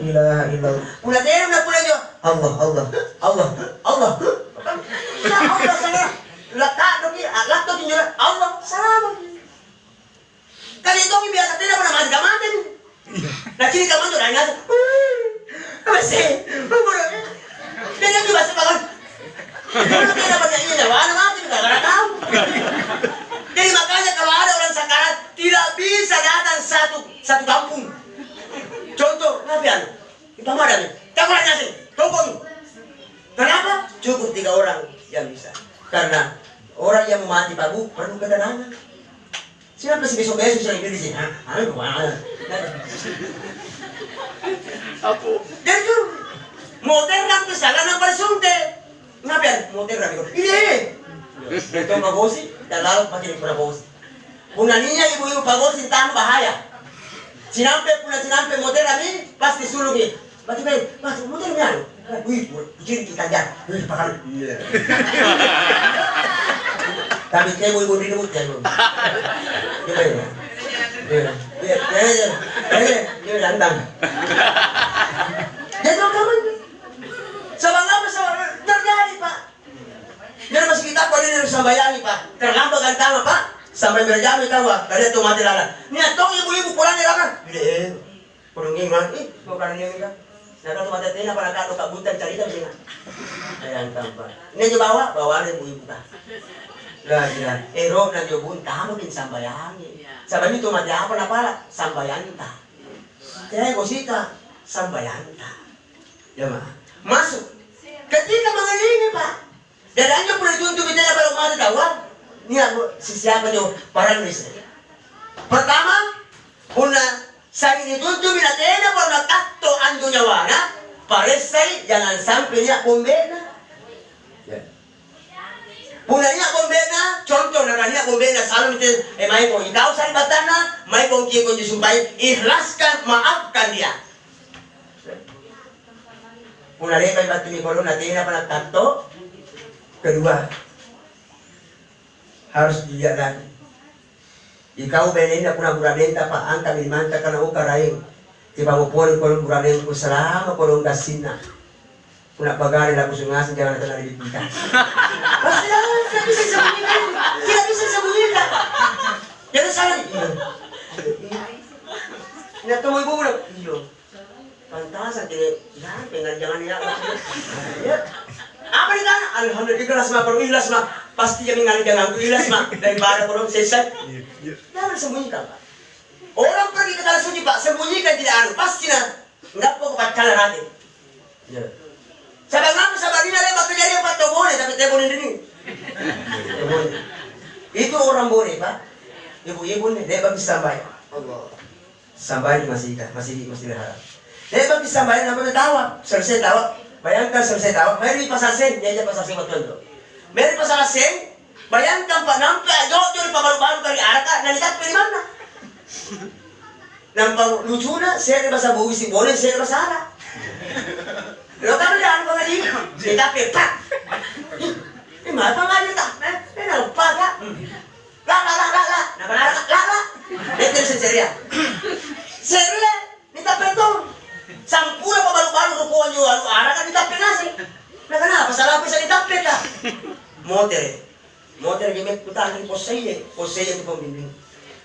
ilaha illallah. Udah dia udah pulang jo. Allah. Ya Allah saya. Lakto kinyo Allah salam. Kali itu biasa tidak pernah mati. Nah sini kamu tuh nanya. Apa sih? Dia juga sepakat. Dia dapat yang ini, wah mati gara-gara kamu. Jadi makanya kalau ada orang sakarat tidak bisa datang satu kampung. Contoh, ngapain? Kita mana nih? Tak boleh nasi, tunggu. Kenapa? Cukup 3 orang yang bisa. Karena orang yang mati Pak Bu perlu ketenangan. Sinabi si besok-besok siya ibili siya. Ano ba? Apo. Ganito. Motor lang to siya. Ganang palisunte. Nga ba? Motor lang ko. Hindi. Ito ang pagosi. Talalog makinig ko na pagosi. Kung naninya ibu-ibu pagosi, tama bahaya. Sinampe motor kami, pasti sulung eh. Pati ba, motor niya. Uy, kucing kita dyan. Uy, pakal. Tapi kayak ibu-ibu di rumah ya, gimana? Dia lantang. Jadi kamu, sama terjadi Pak. Jadi masih kita kau ini harus sambayani Pak. Terlambat kan tahu Pak. Sampai berjam tahu Pak. Kalian tuh mati lalat. Nih tong ibu-ibu pulang ya kan? Gede, kurungin mah. Bukan ini kan? Nah kalau mati tina pada kalau kak buntan cerita begini. Ayam Pak. Ini aja bawa ibu-ibu Pak. Lah, ero na yo bunta mo din sambayani. Sabi nito mati apa na para sambayani ta. Kaya kosita sambayani ta. Ya masuk. Ketika mengalingi Pak. Dadanya pun itu bitanya kalau mau tawar. Ni si siapa yo para nulis. Pertama, una sa inituto binatena por natakto ando nyawana. Paresay jangan sampai niya bombena. Punanya bombena, contoh nakanya bombena selalu itu, mai kong ikaw sa batana, mai kong kiyo kong disumpay, ikhlaskan, maafkan dia. Punanya kay batu ni kolon natin na panagtanto. Kedua, harus dilihat lagi. Ikaw benin na kuna buradenta pa ang kalimanta ka na ukarain. Tiba mo po rin kolon buradenta ko selama kolon gasina. Kuna pagari lagu sungasan jangan natin nalilipitan. Pasti tidak bisa disembunyikan. Tidak bisa disembunyikan. Jangan salah. Iya. Tuh ibu bilang, iya. Pantasan tidak. Jangan ya. Apa ditanya? Alhamdulillah ikhlas mah. Kalau ikhlas mah pasti dia mengalir jangan ikhlas mah daripada kalau selesai. Jangan sembunyikan Pak. Orang pergi ke tanah suci Pak, sembunyikan tidak anu pasti nah. Enggak kok pacaran hati. Ya. Sabar ini ada kejadian Pak boleh tapi saya boleh ini. Itu orang boleh Pak. Ibu-ibu nih dia bagi sampai. Allah. Sampai masih berharap. Dia bagi sampai apa tawa. Selesai tawa. Bayangkan selesai tawa. Mari pasar sen, dia aja pasar sen betul. Mari pasar sen. Bayangkan Pak nampak jauh-jauh baru-baru kali araka nalikat pilih mana? Nampak lucu na, saya bahasa buwisi boleh, saya bahasa Arab. Lo kan udah apa lagi? Kita petak. Ini mana pengajar tak? Ini lupa tak? Lah. Nama lah. Itu seria. Seria, kita petung. Sampura pa baru-baru rukuan juga lu arah kan kita penasi. Nah kenapa? Salah apa bisa ditapet tak? Motor game putar di poseye itu pembimbing.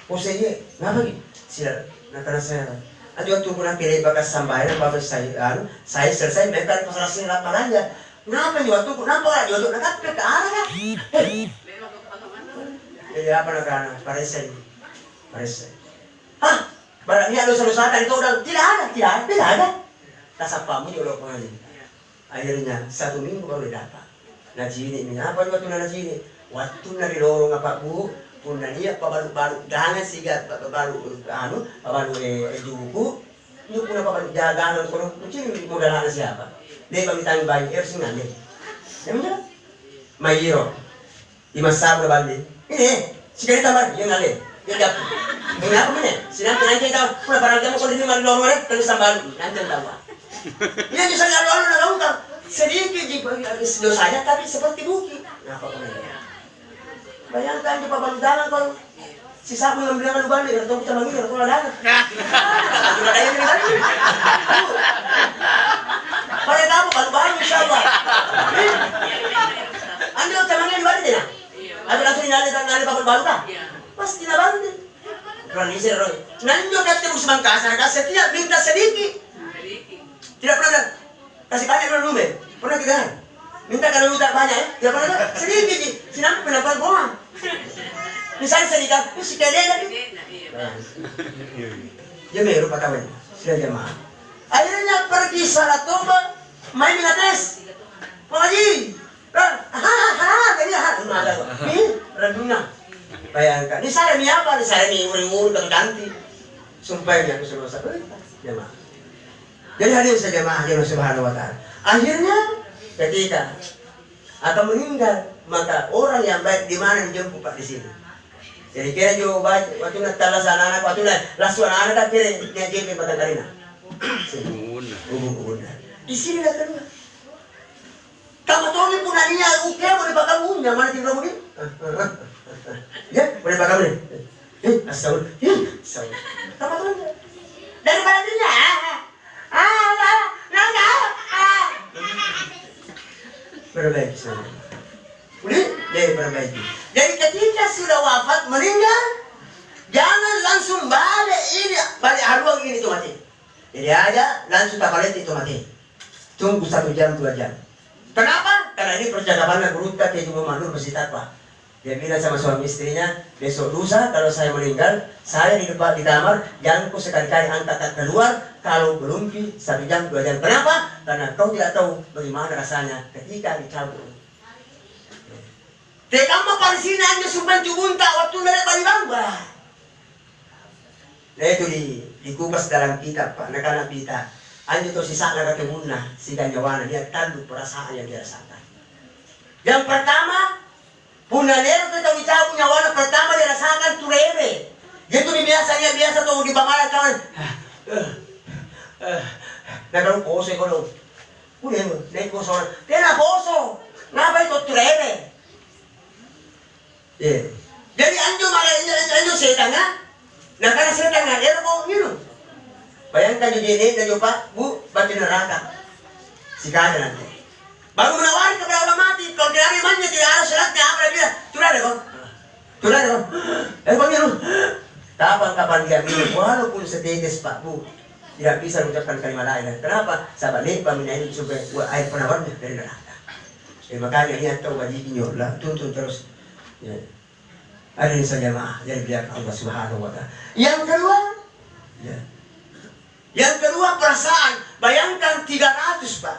Poseye, ngapa gitu? Sila, nakana saya. Aduh tunggu nanti bakas sambayan bapak saya selesai mereka di pasar sini lapangan aja. Ngapa juga tunggu nampak jodoh nakapet ke arah kan? Jadi apa nakana? Paresai. Hah? Barangnya dosa-dosa itu udah tidak ada. Kasapamu juga pengaji. Akhirnya 1 minggu baru dapat. Najini ini apa juga tuh najini? Waktu nari lorong apa bu? Puna dia pabaru gangan sigat pabaru juku. Ini puna pabaru jagangan kono mungkin modalan siapa? Dia bagi tanggung bayi singan deh. Ya benar? Mayiro. Di masa berbalik. Ini sekali tambah yang ngalih. Dia dapat. Mengapa mana? Sinang penanjay tahu. Puna barang kamu kalau ini mari lorong rek terus sambil nanti tahu. Dia bisa lalu nak tahu sedikit dosanya tapi seperti bukit. Apa namanya? Bayangkan di papan dalam kalau si sapu yang bilang lu balik atau kita manggil atau lalang. Tidak ada yang lagi. Pada tahu kalau baru insyaallah. Anda kita manggil balik tidak? Ada langsung nyali papan baru kan? Pasti tidak balik. Berani sih Roy. Nanti juga ketemu semangkasa, setiap minta sedikit. Tidak pernah kasih banyak dulu men. Pernah tidak? Minta kalau minta banyak ya? Tidak pernah sedikit sih. Sinang pendapat bohong. Misalnya sedikit, si kade lagi. Dia meru pakawan. Sudah jemaah. Akhirnya pergi salat tobat, main tes. Pengaji. Kayaknya renungnya. Bayangkan, ini saya ini apa? Ini saya ini uring-uring atau ganti. Sumpah ini aku suruh jemaah. Jadi hadir saja jemaah Allah Subhanahu wa Ta'ala. Akhirnya ketika akan meninggal, maka orang yang baik di mana dijemput Pak di sini. Jadi kira jo baik waktu nak talas anak waktu nak lasu anak kira dia jemput batang karina. Ubun. Di sini dah kedua. Kamu tahu ni pun nanya ukir boleh pakai umumnya mana tinggal mungkin? Ya boleh pakai boleh. Asal. Kamu tahu ni? Daripada dunia. Perbaiki saja. Boleh? Dia perbaiki. Jadi ketika sudah wafat meninggal, jangan langsung balik haluan ini itu mati. Jadi aja langsung tak balik itu mati. Tunggu 1 jam 2 jam. Kenapa? Karena ini percakapannya berubah ke Jum'ah Mandur masih takwa. Dia bilang sama suami istrinya, besok lusa kalau saya meninggal, saya di depan di kamar, jangan kau sekali-kali angkat keluar kalau belum 1 jam 2 jam. Kenapa? Karena kau tidak tahu bagaimana rasanya ketika dicabut. Tekama parisina hanya sumban cubunta waktu dari bali bangba. Nah itu dikupas dalam kitab Pak, nakana kita. Anjo to sisa na kemunna, si ganyawana dia tandu perasaan yang dia rasakan. Yang pertama, punalero kita bicara punya warna pertama dia rasakan turere. Gitu biasa tuh di bangala kawan. Nah kalau poso kalau, udah naik poso, dia poso, ngapa itu turere? Jadi anjo setan kan? Nah karena setan kan dia mau minum. Bayangkan jadi ini dan Pak, Bu, batin neraka. Sikada nanti. Baru menawari kepada orang mati. Kalau dia imannya tidak ada syaratnya apa dia? Tulah deh kok. Bang minum. Kapan dia minum, walaupun setetes Pak, Bu, tidak bisa mengucapkan kalimat lain. Kenapa? Sahabat ini paminnya ini supaya air penawarnya dari neraka. Makanya niat tahu wajibnya lah, tuntun terus. Ya. Ada yang saja maaf, jadi biar Allah Subhanahu wa Ta'ala. Yang kedua, Yang kedua perasaan, bayangkan 300 Pak,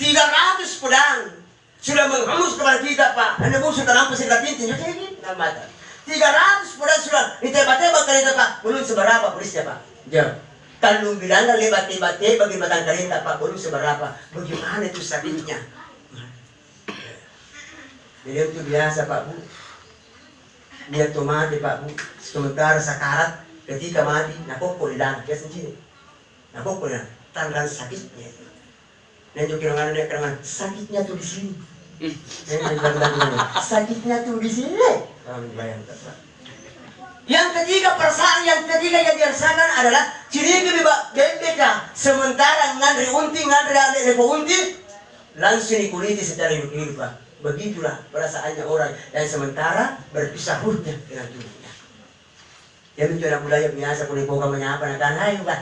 300 pedang sudah menghembus kepada kita Pak. Anda musuh kenapa saya pintu, jadi ini mata. 300 pedang sudah ditembak-tembak kereta Pak, belum seberapa polisnya Pak. Jauh. Kalau bilang lebat-lebat bagi batang kereta Pak, belum seberapa. Bagaimana itu sakitnya? Jadi itu biasa Pak Bu. Dia tuh mati Pak Bu. Sementara sakarat ketika mati, nakokol di dalam dia sendiri. Nah, pokoknya tanggal sakitnya. Dan juga dengan sakitnya tuh di sini. Sakitnya tuh di sini. Bayangkan Pak. Yang ketiga perasaan yang dirasakan adalah ciri bebeka. Sementara ngandri unti, ngandri unti, langsung dikuliti secara hidup Pak. Begitulah perasaannya orang yang sementara berpisah hurufnya dengan dunia. Ya mencoba budaya biasa boleh boga menyapa nak tanai juga,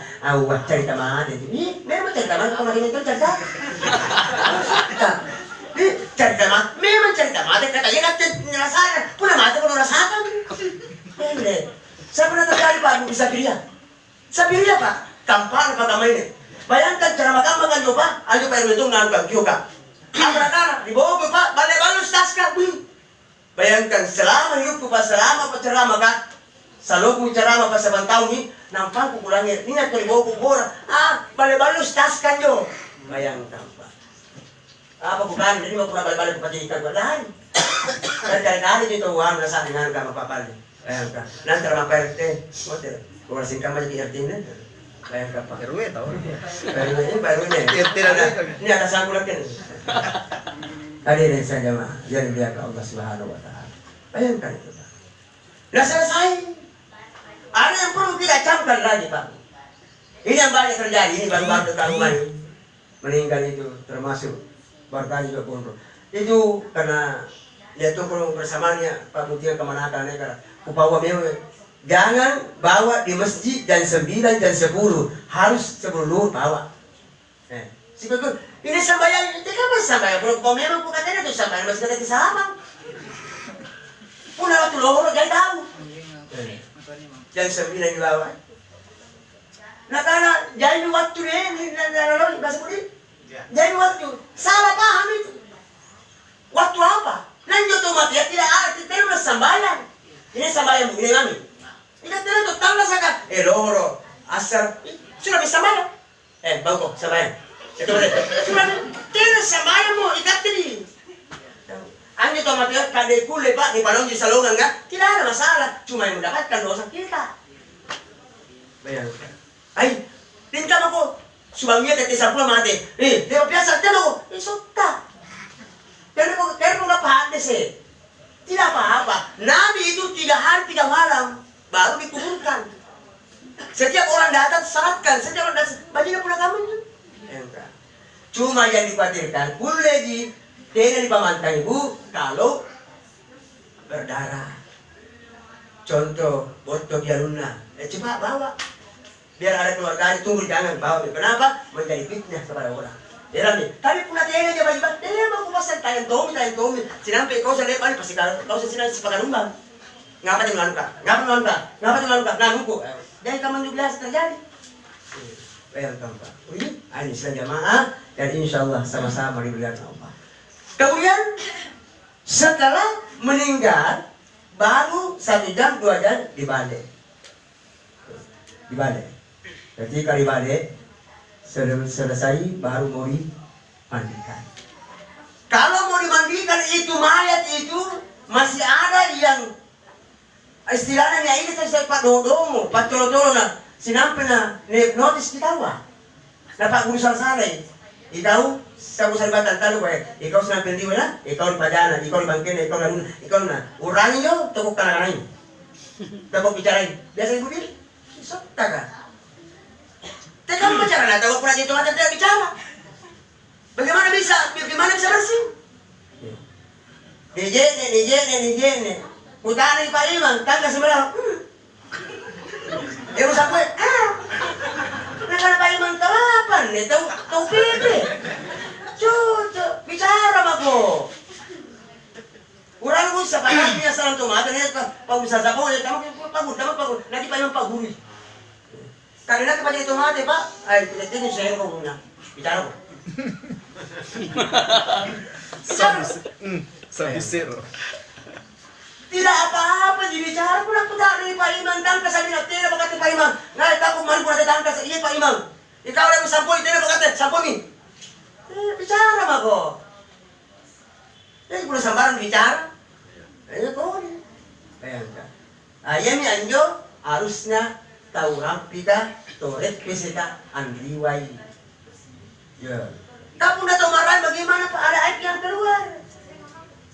cerita mati. Memang cerita mati kalau makin itu cerita. Memang cerita mati katanya kan ngerasakan, punya mati kalau rasakan. Saya pernah terkali Pak Bu bisa Sabiria Pak, kampanye Pak kami ini. Bayangkan cara makan kan coba, ayo Pak itu ngangkat juga. Anak-anak di bawah Pak, balik-balik taska. Bayangkan selama hidupku Pak, selama penceramah Pak. Selalu bicara apa saban tahun ni, nampak ku kulangir. Ni nak bawa kubur. Balik-balik taskan jo. Bayangkan Pak. Apa bukan? Jadi mau pulang balik-balik kepada lain. Dan kali-kali itu uang rasa dengan kama Pak Pali. Bayangkan. Nanti ramah PRT, hotel. Kurang singkam aja di RT ini. Bayangkan Pak. RW tahu. Baru ini. RT ada. Ini atas aku lagi. Hadirin saja mah. Jadi biar Allah Subhanahu wa Ta'ala. Bayangkan itu Pak. Dah selesai. Ada yang perlu kita camkan lagi Pak. Ini yang banyak terjadi. Ini baru-baru rumah meninggal itu termasuk Bartani juga pondok. Itu karena dia tuh bersamanya Pak Mutia kemana-mana negara. Upawa memang jangan bawa di masjid jam 9 jam 10 harus sebelum bawa. Si betul ini sambayang itu kan sambayang kalau memang bukan ada tuh sambayang masih ada di sama. Punya waktu lohor jadi tahu. Jam 9 di bawah. Nah karena jadi waktu ini bahasa Budi. Jadi waktu salah paham itu. Waktu apa? Lanjut tuh mati ya tidak ada kita udah sambayang. Ini sambayan ini mami. Ika tira to tangga saka. Loro asar. Sudah bisa sambayan. Bangko sambayan. Itu boleh. Sudah tira sambayan mo ika tiri. Anya to mati kade kule pak di padang di salongan kan? Tidak ada masalah. Cuma yang mendapatkan dosa kita. Bayangkan. Ay, pinta ako. Subangnya tete sapula mati. Dia biasa telo ko. Sota. Pero kung nggak paham sih. Tidak apa-apa. Nabi itu 3 hari 3 malam baru dikuburkan. Setiap orang datang salatkan. Setiap orang datang bajunya pulang kamu itu. Cuma yang dikhawatirkan boleh di pamantang ibu kalau berdarah. Contoh botok jaruna. Coba bawa. Biar ada keluarga tunggu jangan bawa. Kenapa? Menjadi fitnah kepada orang. Dia nih, tapi puna tiada aja bagi-bagi. Mau kupasan tayang tomi. Sinampai kau saya lepas pasti kau saya sepakat lumbang. Ngapa dia melalukan? Nganuku. Jadi kamu 17 terjadi. Bayangkan Pak. Ini sudah jamaah dan insya Allah sama-sama diberikan Allah. Kemudian setelah meninggal baru 1 jam 2 jam dibalik. Ketika dibalik selesai baru mau dimandikan. Kalau mau dimandikan itu mayat itu masih ada yang istilahnya ini saya Pak Dodomo, Pak Tolo na sinampai na hipnotis kita wa. Dapat guru salsale. Ikaw sa usalbatan talo ko ikaw sinampil di wala, ikaw padana, ikaw bangken, ikaw na. Urangin yo tukok ka na. Tapos bicarain. Biasa ibu dia. Sota ka. Teka bicara na, tahu pernah itu ada tidak bicara. Bagaimana bisa bersih? Dijene. Utara Pak Imam, tangga sebelah. Dia usah kue. Nakala Pak Imam tawapan, tahu pipi. Cucu, bicara mako. Orang pun sepanjangnya salam tomat, ini Pak Ustaz Zapo, tamu, lagi Pak Imam Pak Guru. Karena kepada itu mati Pak, ini saya mau bicara kok. Sabisir. Tidak apa-apa dibicara pun aku tak dari Pak Imam tangka sabi na tidak berkata Pak Imam. Nah, aku mari pun ada tangka iya Pak Imam. Ikaw lang sampo tidak berkata sampo mi. Bicara mako. Jadi pun sambaran bicara. Ayo kau ni. Bayangkan. Ayam anjo harusnya tahu rampita toret peseta andriwai. Ya. Tak pun dah tomaran bagaimana Pak ada aib yang keluar.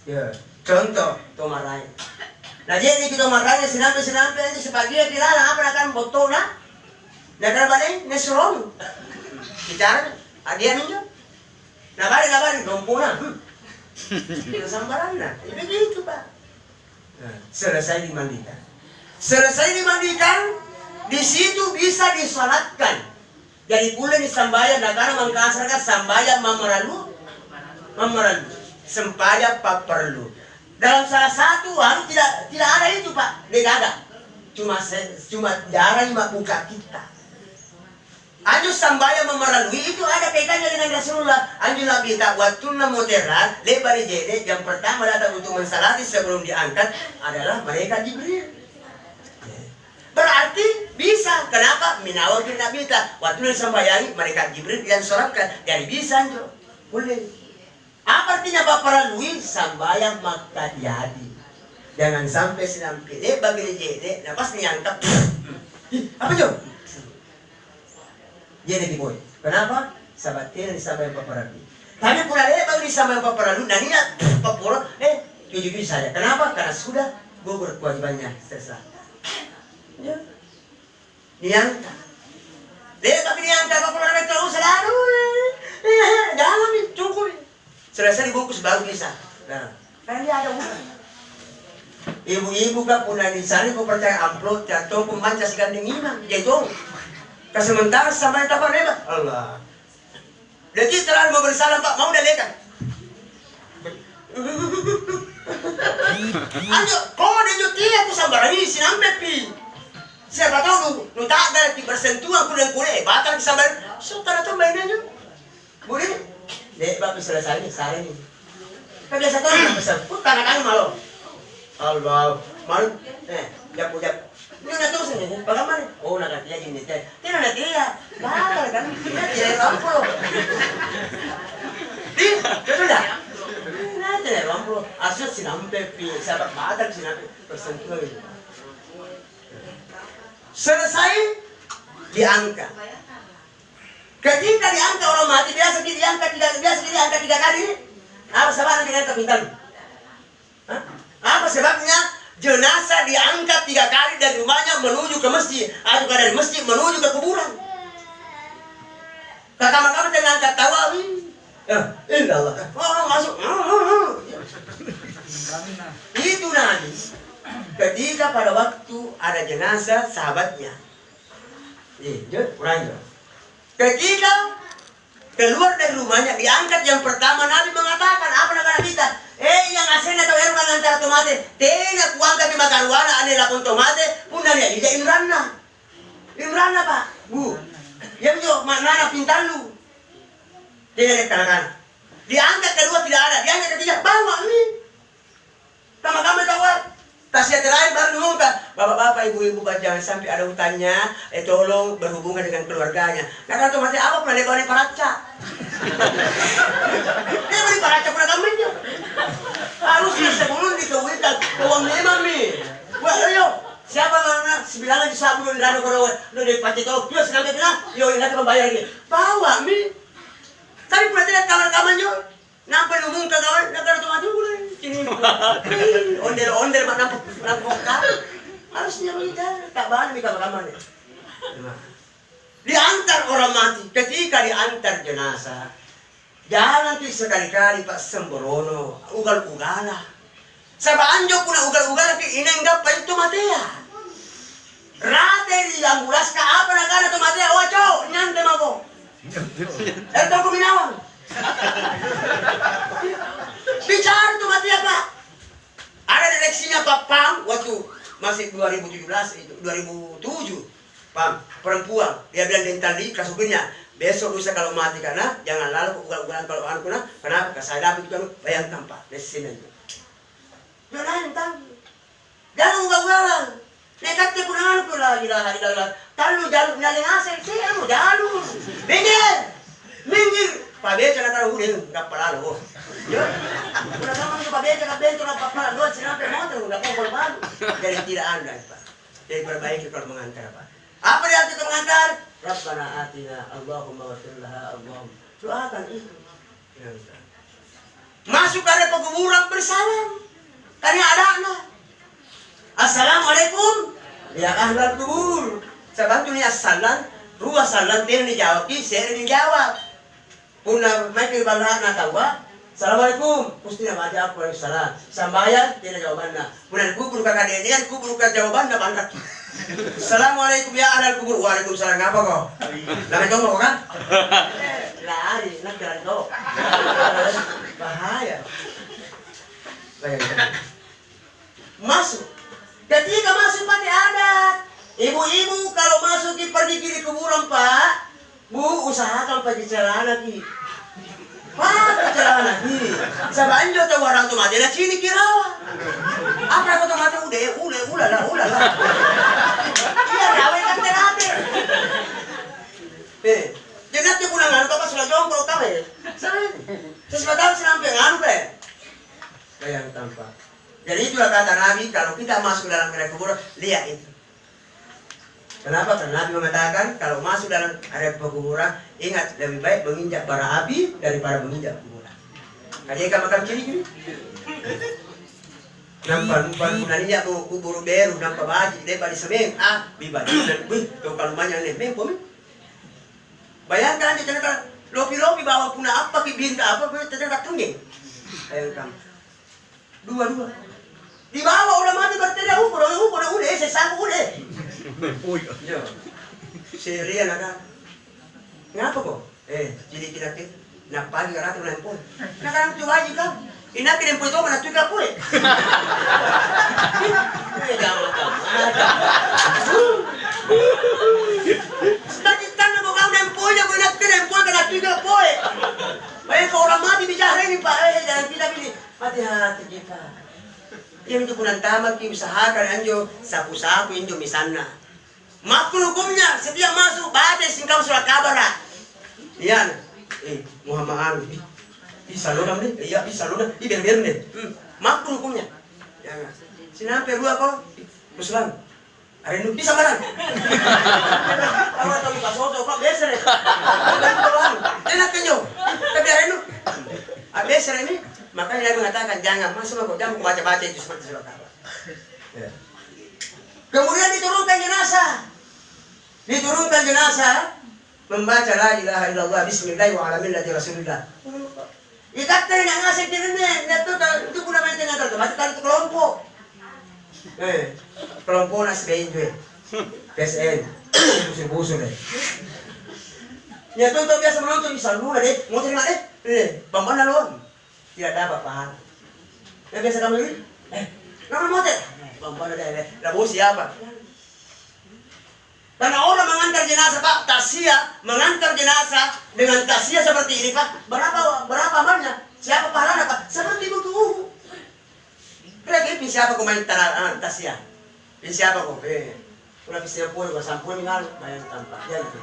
Ya. Contoh tomaran. Nah jadi kita tomarannya sinampai itu sebagian kilala apa akan botol na. Nakar balik nesron. Bicara dia ninyo. Nabari dompuna. Kita sambaran na. Begitu Pak. Selesai dimandikan. Di situ bisa disalatkan. Jadi pula disambayan negara mengkasarkan sambayan mamaralu. Sempaya paperlu. Dalam salah satu harus tidak ada itu Pak, tidak cuma darah yang buka kita. Anju sambaya memeralui itu ada kaitannya dengan Rasulullah. Anju Nabi tak waktu modern lebar jadi yang pertama datang untuk mensalati sebelum diangkat adalah malaikat Jibril. Berarti bisa. Kenapa? Minawar bin Nabi tak waktu sambayani malaikat Jibril yang solatkan. Jadi bisa anju. Boleh. Apa artinya Bapak Lui sambayang maka jadi. Jangan sampai sinampi bagi jede, nah pas nyangkap. Apa jo? Jadi boy. Kenapa? Sabatin disambayang Bapak Lui. Tapi pula bagi disambayang Bapak Lui, dan ini Bapak jujur saja. Kenapa? Karena sudah gugur kewajibannya selesai. Ya. Diangkat. Bagi diangkat Bapak Lui terus selalu. Dalam itu cukup. Selesai dibungkus baru bisa. Nah, kan dia ada uang. Ibu-ibu kan pun di sana kau percaya amplop, jatuh pembaca si gandeng imam, jatuh. Sementara sampai tapan hebat. Allah. Jadi terlalu mau bersalah Pak, mau dah lekan. Ayo, kau ada juti aku sambar ini sinampe pi. Siapa tahu nu tak ada di bersentuhan kuda-kuda, bakal disambar. So tak ada mainannya. Boleh. Dek bapak selesai nih, sehari nih. Kan biasa tahu nggak besar, put tangan malu. Allah, malu, japu. Ini na terus nih, bagaimana? Oh, nak dia gini teh. Tidak nak dia, bakal kan? Dia tidak rampul. Di, betul dah. Nah, tidak rampul. Asal sinampe pi, sahabat badan sinampe tersentuh. Selesai diangkat. Ketika diangkat orang mati biasa diangkat tiga kali. Apa sebabnya diangkat bintang? Apa sebabnya? Jenazah diangkat 3 kali dari rumahnya menuju ke masjid, atau dari masjid menuju ke kuburan. Kakak-kakak dengan angkat tawa, Indah Allah. Masuk. Itu nanti. Ketika pada waktu ada jenazah sahabatnya, ketika keluar dari rumahnya diangkat, yang pertama Nabi mengatakan apa kata kita? Yang asena atau yang antara tomate, tena kuang kami makan wana ane lapon tomate, punah dia ija Imranna Pak, Bu, yang jo mana pintalu, tena dek kanan, diangkat kedua tidak ada, diangkat ketiga bawa ini, kami kawat. Tasya terakhir baru ngomongkan, bapak-bapak, ibu-ibu, jangan sampai ada hutangnya, tolong berhubungan dengan keluarganya. Karena otomatis apa pernah dia paraca? Dia beri paraca pernah kambingnya. Harusnya sebelum dikawinkan, uang mami. Wah, ayo, siapa mana? 9 lagi sabun di rano korawan, lo dari pacet tau, yo senang kita, yo ingat membayar lagi. Bawa mi. Tapi pernah tidak kamar-kamarnya. Nampak ngomong ke kawan, nak ada tomat dulu ini. Ondel mana nampak harusnya begitu, tak bahan di kamar-kamar. Diantar orang mati, ketika diantar jenazah, jangan tuh sekali-kali Pak sembrono, ugal-ugala. Sabah anjo kuna ugal-ugala ke inenggap pa itu matea. Rate di ambulas ka apa nak ada tu matea, waco nyante mako. Eto kuminawang. Bicara tuh mati apa? Ada direksinya Pak Pam waktu masih 2017 itu 2007 Pam perempuan dia bilang tadi kasupirnya besok lusa kalau mati karena jangan lalu ugal-ugalan kalau anu kuna kenapa saya dapat itu bayangkan Pak di sini itu. Jangan ugal-ugalan. Nekat ke punan pula ilah. Talu jalur nyaling asal sih anu jalur. Minggir. Pak Beca nak tahu dia nggak pernah loh. Ya, udah sama Pak Beca nak bentuk nak pernah dua sinampe motor nggak mau malu. Jadi tidak ada Pak. Jadi perbaiki kalau mengantar Pak. Apa dia itu mengantar? Rabbana atina Allahumma wasillah Allahumma. Doakan itu. Masuk ke pekuburan bersalam. Tanya ada anak. Assalamualaikum. Ya ahlal kubur. Sebantu ni assalam. Ruah salam dia dijawab, saya dijawab. Punah mereka bala nak tahu, Assalamualaikum, mesti nama aja aku salam. Sambayan tidak jawabannya. Punah kubur kakak dia kubur kakak jawabannya banyak. Assalamualaikum ya ahlal kubur. Waalaikumsalam apa kau? Lama jombo kan? Lari nak jalan kau. Bahaya. Masuk. Ketika masuk pasti ada. Ibu-ibu kalau masuk pergi kiri kuburan Pak, Bu usahakan pakai celana ki. Pakai celana ki. Sabanjo tuh orang tuh mati lah sini kirawa. Apa kau tuh mati ulala. Iya rawe kan terapi. Jangan tuh pulang anu apa sudah jomblo kau ya. Sesuatu sampai anu deh. Kayak tanpa. Jadi itulah kata Nabi kalau kita masuk dalam kuburan lihat itu. Kenapa? Karena Nabi mengatakan kalau masuk dalam area pekuburan, ingat lebih baik menginjak bara api daripada menginjak kuburan. Kalian kan makan kiri. Nampak punaninya kubur beru, nampak baji, depan di semeng, bibadi. Tuh kalau banyak lemeng, bayangkan aja ternyata lopi bawa punah apa kibinta apa, ternyata tunggeng. Bayangkan. Dua. Di bawah udah mati bertanya udah sesang udah. Yo. Serian ada. Ngapa kok? Jadi kita nak pagi ratu lempon. Nak kan tu wajib kan. Ina kirim itu mana tu kapu jangan. Tadi kan mau kau lempon ya nak kirim pun kana tu kapu. Baik orang mati bicara ini Pak, jangan kita pilih. Hati-hati kita. Yang itu kunang tamak usahakan anjo sapu-sapu injo misalnya. Makul hukumnya setiap masuk baca singkau surat kabar. Iyan, Muhammad Ali. Bisa luna nih, iya bisa luna. Biar nih. Makul hukumnya. Ya, sinampe dua kau, Muslim. Hari ini bisa marah. Kalau tahu pas foto kok biasa deh. Enak kan jo? Tapi hari ini, biasa ini. Makanya dia mengatakan jangan masuk kok, jangan baca-baca itu seperti surat kabar. Kemudian diturunkan jenazah, membaca la ilaha illallah bismillah wa ala millati rasulillah. Ikat tadi nak ngasih kiranya, itu pun namanya tengah masih tadi itu kelompok. Kelompok nas benjoy, PSN, busur deh. Ya tuh biasa menonton bisa lu deh, mau terima pemana lu? Tidak dapat pahala. Ya biasa kamu ini, kamu mau teh? Pemana deh, lalu siapa? Karena orang mengantar jenazah Pak, tasya mengantar jenazah dengan tasya seperti ini Pak, berapa amalnya? Siapa pahalanya Pak? Seperti butuh. Lagi siapa kau main tasya? Siapa kau? Udah bisa pun, gua sampul ngal, bayar tanpa. Ya gitu.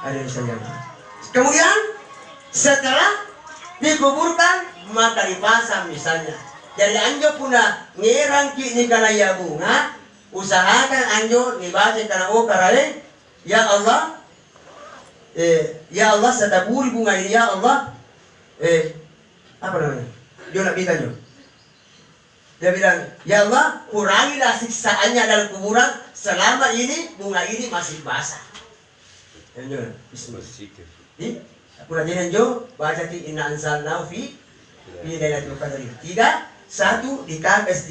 Ada saja. Kemudian setelah dikuburkan maka dipasang misalnya. Jadi anjo puna ngerang ki ni kana ya bunga. Usahakan anjo dibaca karena karale ya Allah setaburi bunga ini ya Allah apa namanya dia nak bilang dia bilang ya Allah kurangilah siksaannya dalam kuburan selama ini bunga ini masih basah. Anjo bismillah kurang anjo baca ki inna anzalnahu fi lailatul qadri 1 di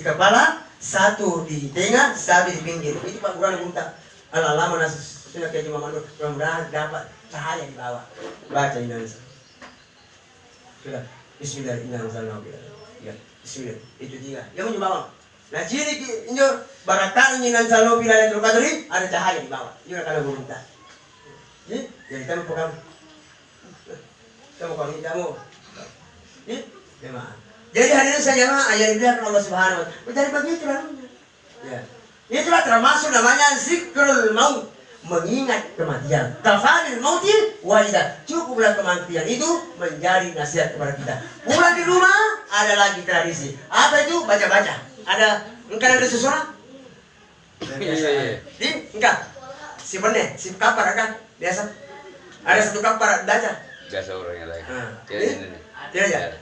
kepala, 1 di tengah, 1 di pinggir. Itu Pak Quran minta. Lama sudah kayak cuma mandu. Mudah-mudahan dapat cahaya di bawah. Baca ini sudah. Bismillahirrahmanirrahim. Ya, Bismillah. Itu 3. Yang mau bawah. Nah ciri ini barakan ini nanti selalu bila yang terkadri ada cahaya di bawah. Ini kalau gue minta. Jadi kita mau kamu. Kamu kamu. Ini jemaah. Jadi hadirin saya jemaah ayat dibilang Allah Subhanahu wa taala. Dari begitu lalunya. Ya. Itulah termasuk namanya zikrul maut, mengingat kematian. Kafalil mautil walidah. Cukuplah kematian itu menjadi nasihat kepada kita. Pulang di rumah ada lagi tradisi. Apa itu? Baca-baca. Ada engkau ada seseorang? Enggak. Si bener, si kapar kan biasa. Ada 1 kapar baca. Biasa orangnya lagi. Tidak.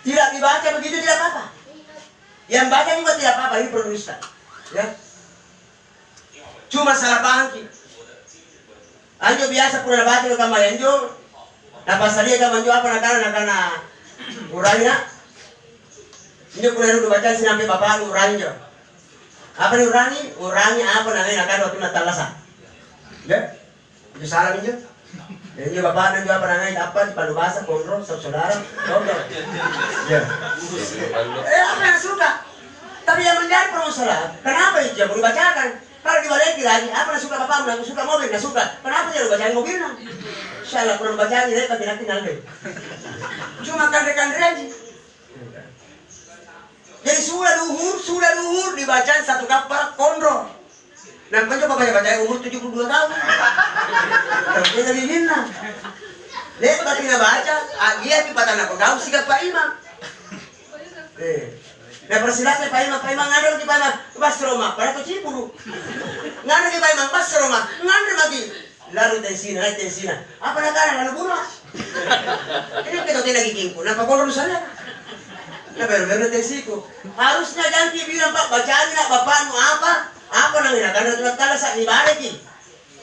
Tidak dibaca begitu tidak apa-apa. Yang baca juga tidak apa-apa, ini perlu Ustaz. Ya. Cuma salah paham ki. Anjo biasa pernah baca ke kamar anjo. Nah pas dia kamar anjo apa nakana urangnya. Ini pernah dulu baca sampai bapak urangnya. Apa nih urangi? Urangi apa namanya nakana waktu natalasa. Ya. Itu salah anjo. Jadi bapak dan juga perangai dapat pada bahasa kontrol saudara, kontrol. Ya. Apa yang suka? Tapi yang menjadi permasalahan, kenapa itu yang mau dibacakan? Kalau dibalik lagi, apa yang suka bapak? Yang suka mobil, nggak suka. Kenapa dia bacain mobilnya? Insyaallah kalau bacaan ini tapi nanti nanti. Cuma kandre aja. Jadi sudah luhur dibacain 1 kapal kontrol. Nah, coba baca umur 72 tahun. Tapi dari Nina. Lihat tapi nggak baca, dia di patah pegawai sikap Pak Imam. Nah persilakan Pak Imam ngandung di Pak Imam pas Roma, pada tuh Cipulu. Ngandung di Pak Imam pas Roma, ngandung lagi. Lalu tensina. Apa nakana lalu bunuh? Ini kita lagi kingku. Nah, Pak urusannya. Nah, baru tensiku. Harusnya ganti bilang Pak bacaan nak bapakmu apa? Apa namanya? Karena tuh kala saat dibalik ni.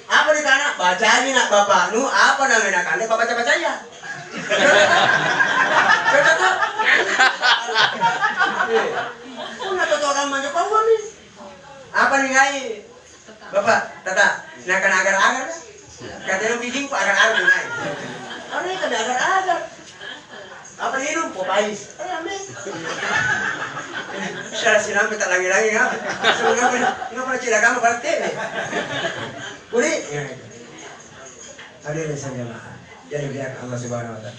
Apa di kana? Bacain nak bapak nu apa namanya? Karena baca ya. Cocok. Punya tuh orang manja kau ni. Apa nih ngai? Bapak, tata, nak kena agar-agar. Katanya bikin kok agar-agar ngai. Apa ni kena agar-agar? Apa ni lu? Popais. Amin. Saya sinam tak lagi-lagi kan. Enggak pernah cerita kamu berarti. Boleh? Ada yang saya jemaah. Jadi biar Allah Subhanahu wa taala.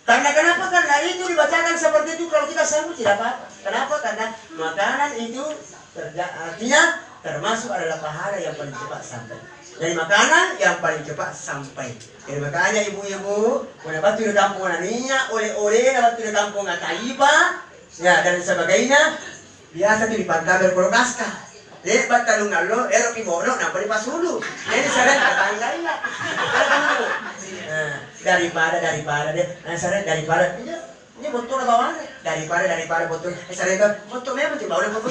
Karena kenapa? Karena itu dibacakan seperti itu kalau kita sanggup tidak apa-apa. Kenapa? Karena makanan itu artinya termasuk adalah pahala yang paling cepat sampai. Jadi makanan yang paling cepat sampai. Jadi makanya ibu-ibu, punya batu di kampung naninya, oleh-oleh batu di kampung Ataiba, ya dan sebagainya. Biasa itu di pantai berkolkaska. Jadi batalung nalo, erok ibono, nampak di pasulu. Jadi sering katanya ya. Daripada ini botol bawaan daripada botol sering itu botol memang tidak boleh botol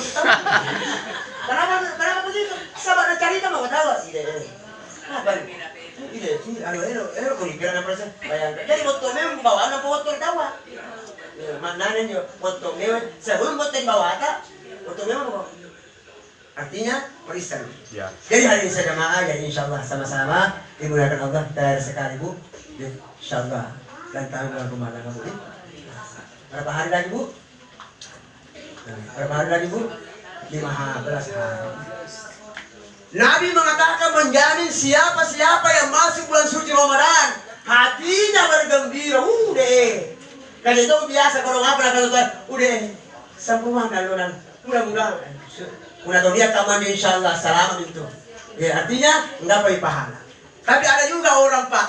kenapa begitu sabar cari kamu mau tahu apa ini ero kulikiran apa sih bayangkan jadi botol memang bawaan apa botol tahu mana nih botol memang sebelum botol bawa botol memang artinya perisa. Ya. Jadi hari ini saya jemaah, jadi insya Allah sama-sama dimuliakan Allah dari sekali Bu. Insya Allah dan tanggal kemana kamu Bu? Berapa hari lagi Bu? Berapa hari lagi Bu? 15 hari. Nabi mengatakan menjamin siapa-siapa yang masuk bulan suci Ramadan hatinya bergembira. Udah. Kan itu biasa kalau ngapa kalau udah semua nalunan mudah-mudahan. Una tahu dia kamu insya Allah selamat itu. Ya artinya enggak pakai pahala. Tapi ada juga orang Pak.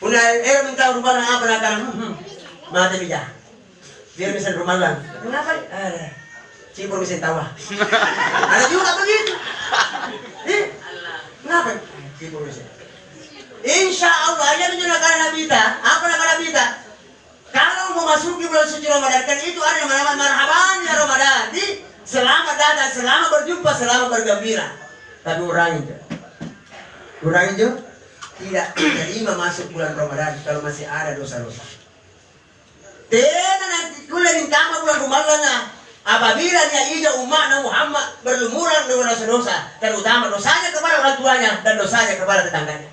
Una minta rumah apa nak mati bija. Dia bisa rumah lang. Kenapa? Cipur bisa tawa. Ada juga begitu. Kenapa? Cipur bisa. Insya Allah ya menunjukkan Nabi kita. Apa nak Nabi kita? Kalau mau memasuki bulan suci Ramadan kan itu ada yang namanya marhaban ya Ramadan. Selamat datang, selamat berjumpa, selamat bergembira. Tapi orang itu tidak terima masuk bulan Ramadan kalau masih ada dosa-dosa. Tena nanti kuliah kama bulan Ramadan apabila dia ija umat Muhammad berlumuran dengan dosa-dosa, terutama dosanya kepada orang tuanya dan dosanya kepada tetangganya.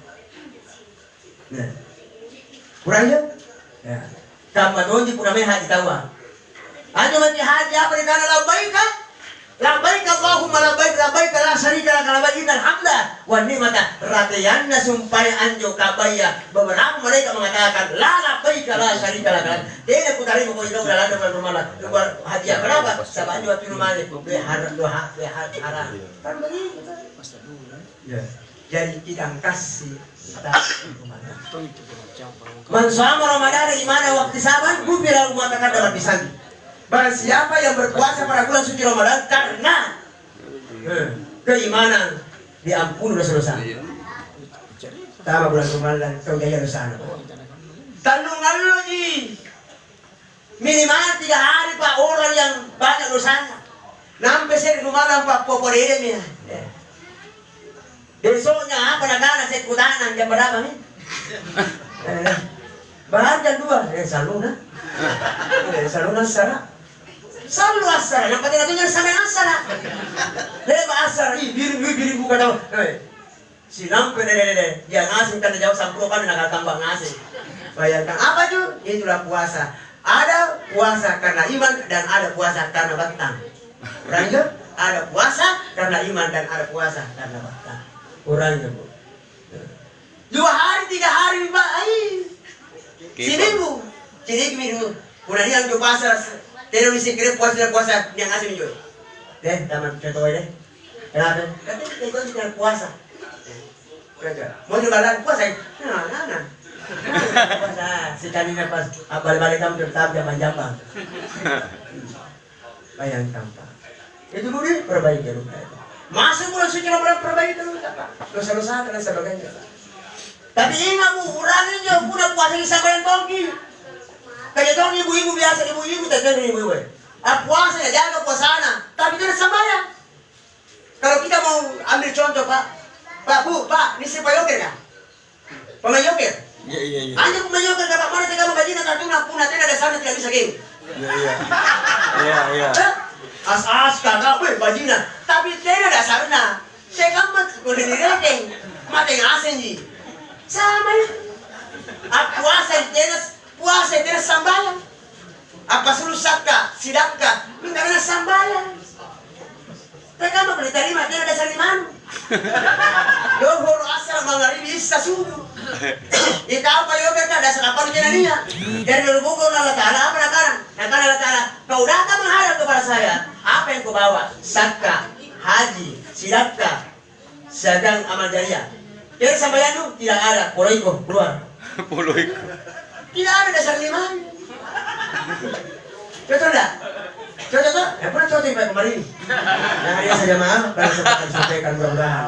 Nah, kurangnya, ya. Kamu donji pun namanya haji tawa. Aja mati haji apa di kana labbaik Allahumma labbaik la syarika lak labbaik innal hamda wan ni'mata ratayanna sumpai anjo kabaya. Beberapa mereka mengatakan la labbaik la syarika lak. Dia putari mau itu udah ada bermalah. Luar haji berapa? Sabah anjo atu rumah ni. Haram. Kan begitu. Ya. Jadi kita kasih Man sama Ramadan gimana waktu saban kubira rumah takkan dapat disangi. Barang siapa yang berpuasa pada bulan suci Ramadan karena keimanan diampuni dosa-dosa. Sama bulan Ramadan kau jaya dosa. Tandungan lagi minimal 3 hari Pak orang yang banyak dosanya. Nampak saya Ramadan Pak popore dia. Besoknya apa negara saya kutanan jam berapa nih? Bahar jam 2 saluna. Saluna sana. Selalu asar, yang penting itu sampai asar. Leba asar, biri buka tahu. Silam deh. Dia ngasih kan jauh sampai kan nak tambah ngasih. Bayangkan apa itu? Itulah puasa. Ada puasa karena iman dan ada puasa karena batang. Orangnya ada puasa karena iman dan ada puasa karena batang. Orangnya Bu. 2 hari 3 hari Pak. Sini Bu. Sini minggu. Kemudian yang pasar. Tidak bisa kira puasa yang ngasih minjuk. Deh, taman contoh deh. Kenapa? Katanya kita itu tidak puasa. Mau jualan puasa? Nah. Puasa. Sekalinya pas balik-balik kamu tetap jaman-jaman. Bayangkan Pak. Itu dulu perbaiki luka itu. Masuk bulan suci Ramadan perbaiki dulu Pak. Dosa-dosa dan sebagainya. Tapi ingat Bu, urangnya udah puasa di sabayan tongki. Kayak dong ibu-ibu biasa, ibu-ibu tak jadi ibu-ibu. Puasa ya jaga puasana, tapi tidak sembahyang. Kalau kita mau ambil contoh Pak Bu, Pak, ini siapa yoker ya? Pemain yoker? Iya. Hanya pemain yoker kalau mana kita menggaji nak tuna pun nanti ada sana tidak bisa game. Iya. As kakak, bajina. Tapi tidak ada sana. Saya kamu boleh direkeng, mati ngasen ji. Sama ya. Puasa tidak sambayang. Apa suruh sakka, sidakka, minta kena sambayang. Mereka mau boleh terima, tidak ada sariman. Dohor asal mengarib isa subuh. Ikaw pa yoga ka, dasar apa lu dia. Dari lubukku Allah Ta'ala apa nakaran? Nakaran Allah Ta'ala, kau datang menghadap kepada saya, apa yang kau bawa? Zakah, haji, sedekah, sedang amal jariah. Dari sambayan itu tidak ada, poloiko keluar. Poloiko. Tidak ada dasar lima. Cocok enggak? Cocok tuh? Ya pernah cocok Pak kemarin. Nah hari saja maaf, karena sempat disampaikan mudah-mudahan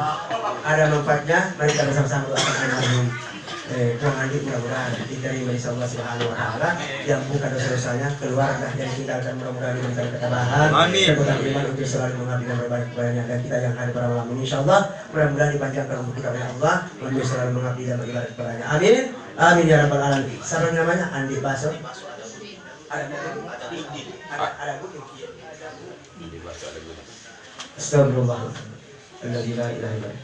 ada manfaatnya. Mari kita bersama-sama doakan Tuhan Andi mudah-mudahan diterima insya Allah Subhanahu Wa Taala, yang bukan dosa-dosanya, keluarga yang ditinggalkan mudah-mudahan diberikan ketabahan, kekuatan iman untuk selalu mengabdi dan berbalik kepadanya, dan kita yang hadir pada malam ini insya Allah mudah-mudahan dipanjangkan umur kita oleh Allah untuk selalu mengabdi dan beribadah kepadanya. Amin, amin ya rabbal alamin. Siapa namanya? Andi Baso. Ada bukti. Astagfirullah. Alladzi la ilaha illa huwa.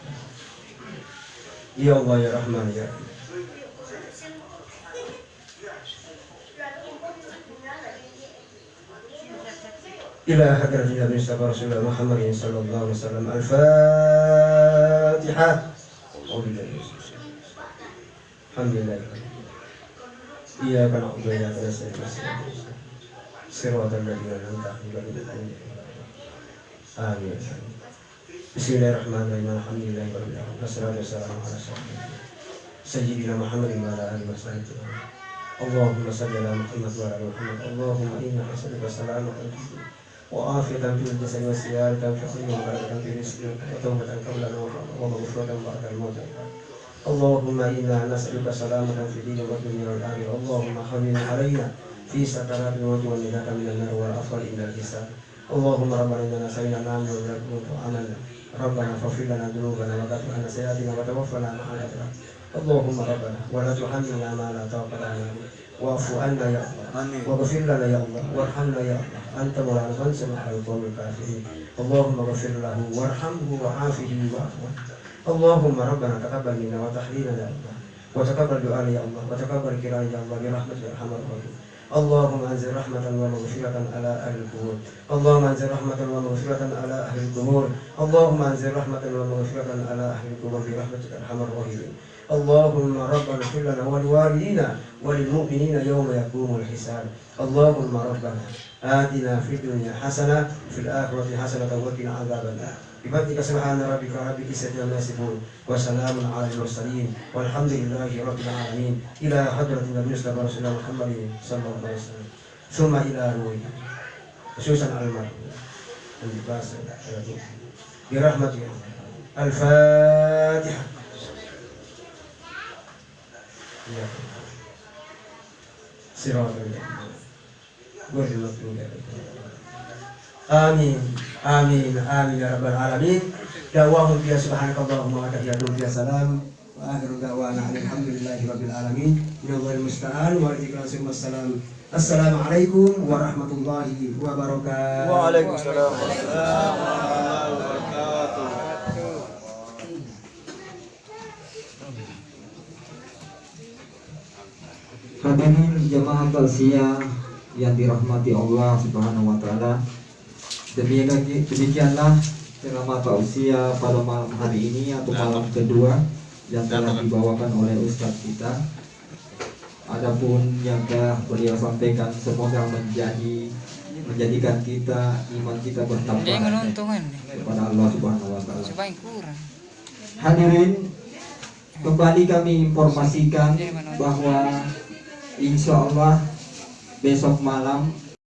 Ya Allah ya Rahman ya Rahim. إلى حضرة النبي صلى الله عليه محمد صلى الله عليه وسلم الفاتحة. الحمد لله إياك نعبد وإياك نستعين صراط الذين أنعمت عليهم آمين. بسم الله الرحمن الرحيم الحمد لله رب العالمين والصلاة والسلام على سيدنا محمد وعلى آله وصحبه. اللهم صل على محمد وعلى آل محمد. اللهم إنا نسألك سلامة وعافية في الجسد والسيارة في الحين وبركة في رزقك وتوبة قبل الموت ومغفرة بعد الموت. اللهم إنا نسألك سلامة في الدين والدنيا والآخرة. اللهم حمل علينا في سكرات الموت والنجاة من النار والعفو عند الحساب. اللهم ربنا إننا سمعنا نعمل ونكون عملنا. ربنا فاغفر لنا ذنوبنا وكفر عنا سيئاتنا وتوفنا مع الأبرار. اللهم ربنا ولا تحملنا ما لا طاقة لنا به. واعف عنا يا الله واغفر لنا يا الله وارحمنا يا الله. أنت مولانا فانصرنا على القوم الكافرين. اللهم اغفر له وارحمه وعافه واعف عنه. اللهم ربنا تقبل منا وتحليلنا يا الله، وتقبل دعاءنا يا الله، وتقبل قراءة يا الله برحمتك يا ارحم الراحمين. اللهم انزل رحمة ومغفرة على أهل القبور. اللهم انزل رحمة ومغفرة على أهل القبور. اللهم انزل رحمة ومغفرة على أهل القبور برحمتك يا ارحم الراحمين. اللهم ربنا اغفر لنا ولوالدينا وللمؤمنين يوم يقوم الحساب. اللهم ربنا آتنا في الدنيا حسنة وفي الآخرة حسنة وقنا عذاب النار. بفضلك سبحان ربك رب العزة عما يصفون وسلام على المرسلين والحمد لله رب العالمين. إلى حضرة النبي صلى الله عليه محمد صلى الله عليه وسلم ثم إلى روحه خصوصا على المرء برحمته. الفاتحة. صراط Amin, amin, amin ya rabbal alamin. Dawahum biya subhanakallahumma wa tahiyatuhum biya salam. Wa akhiru da'wana alhamdulillahi rabbil alamin. Minallahil musta'an wa alaikum wassalam. Assalamualaikum warahmatullahi wabarakatuh. Waalaikumsalam warahmatullahi wabarakatuh. Hadirin jamaah tausiah yang dirahmati Allah Subhanahu wa taala. Demikianlah ceramah tausiah pada malam hari ini atau malam kedua yang telah dibawakan oleh Ustadz kita. Adapun yang telah beliau sampaikan semoga menjadikan kita iman kita bertambah kepada Allah Subhanahu wa taala. Hadirin, kembali kami informasikan bahwa insya Allah besok malam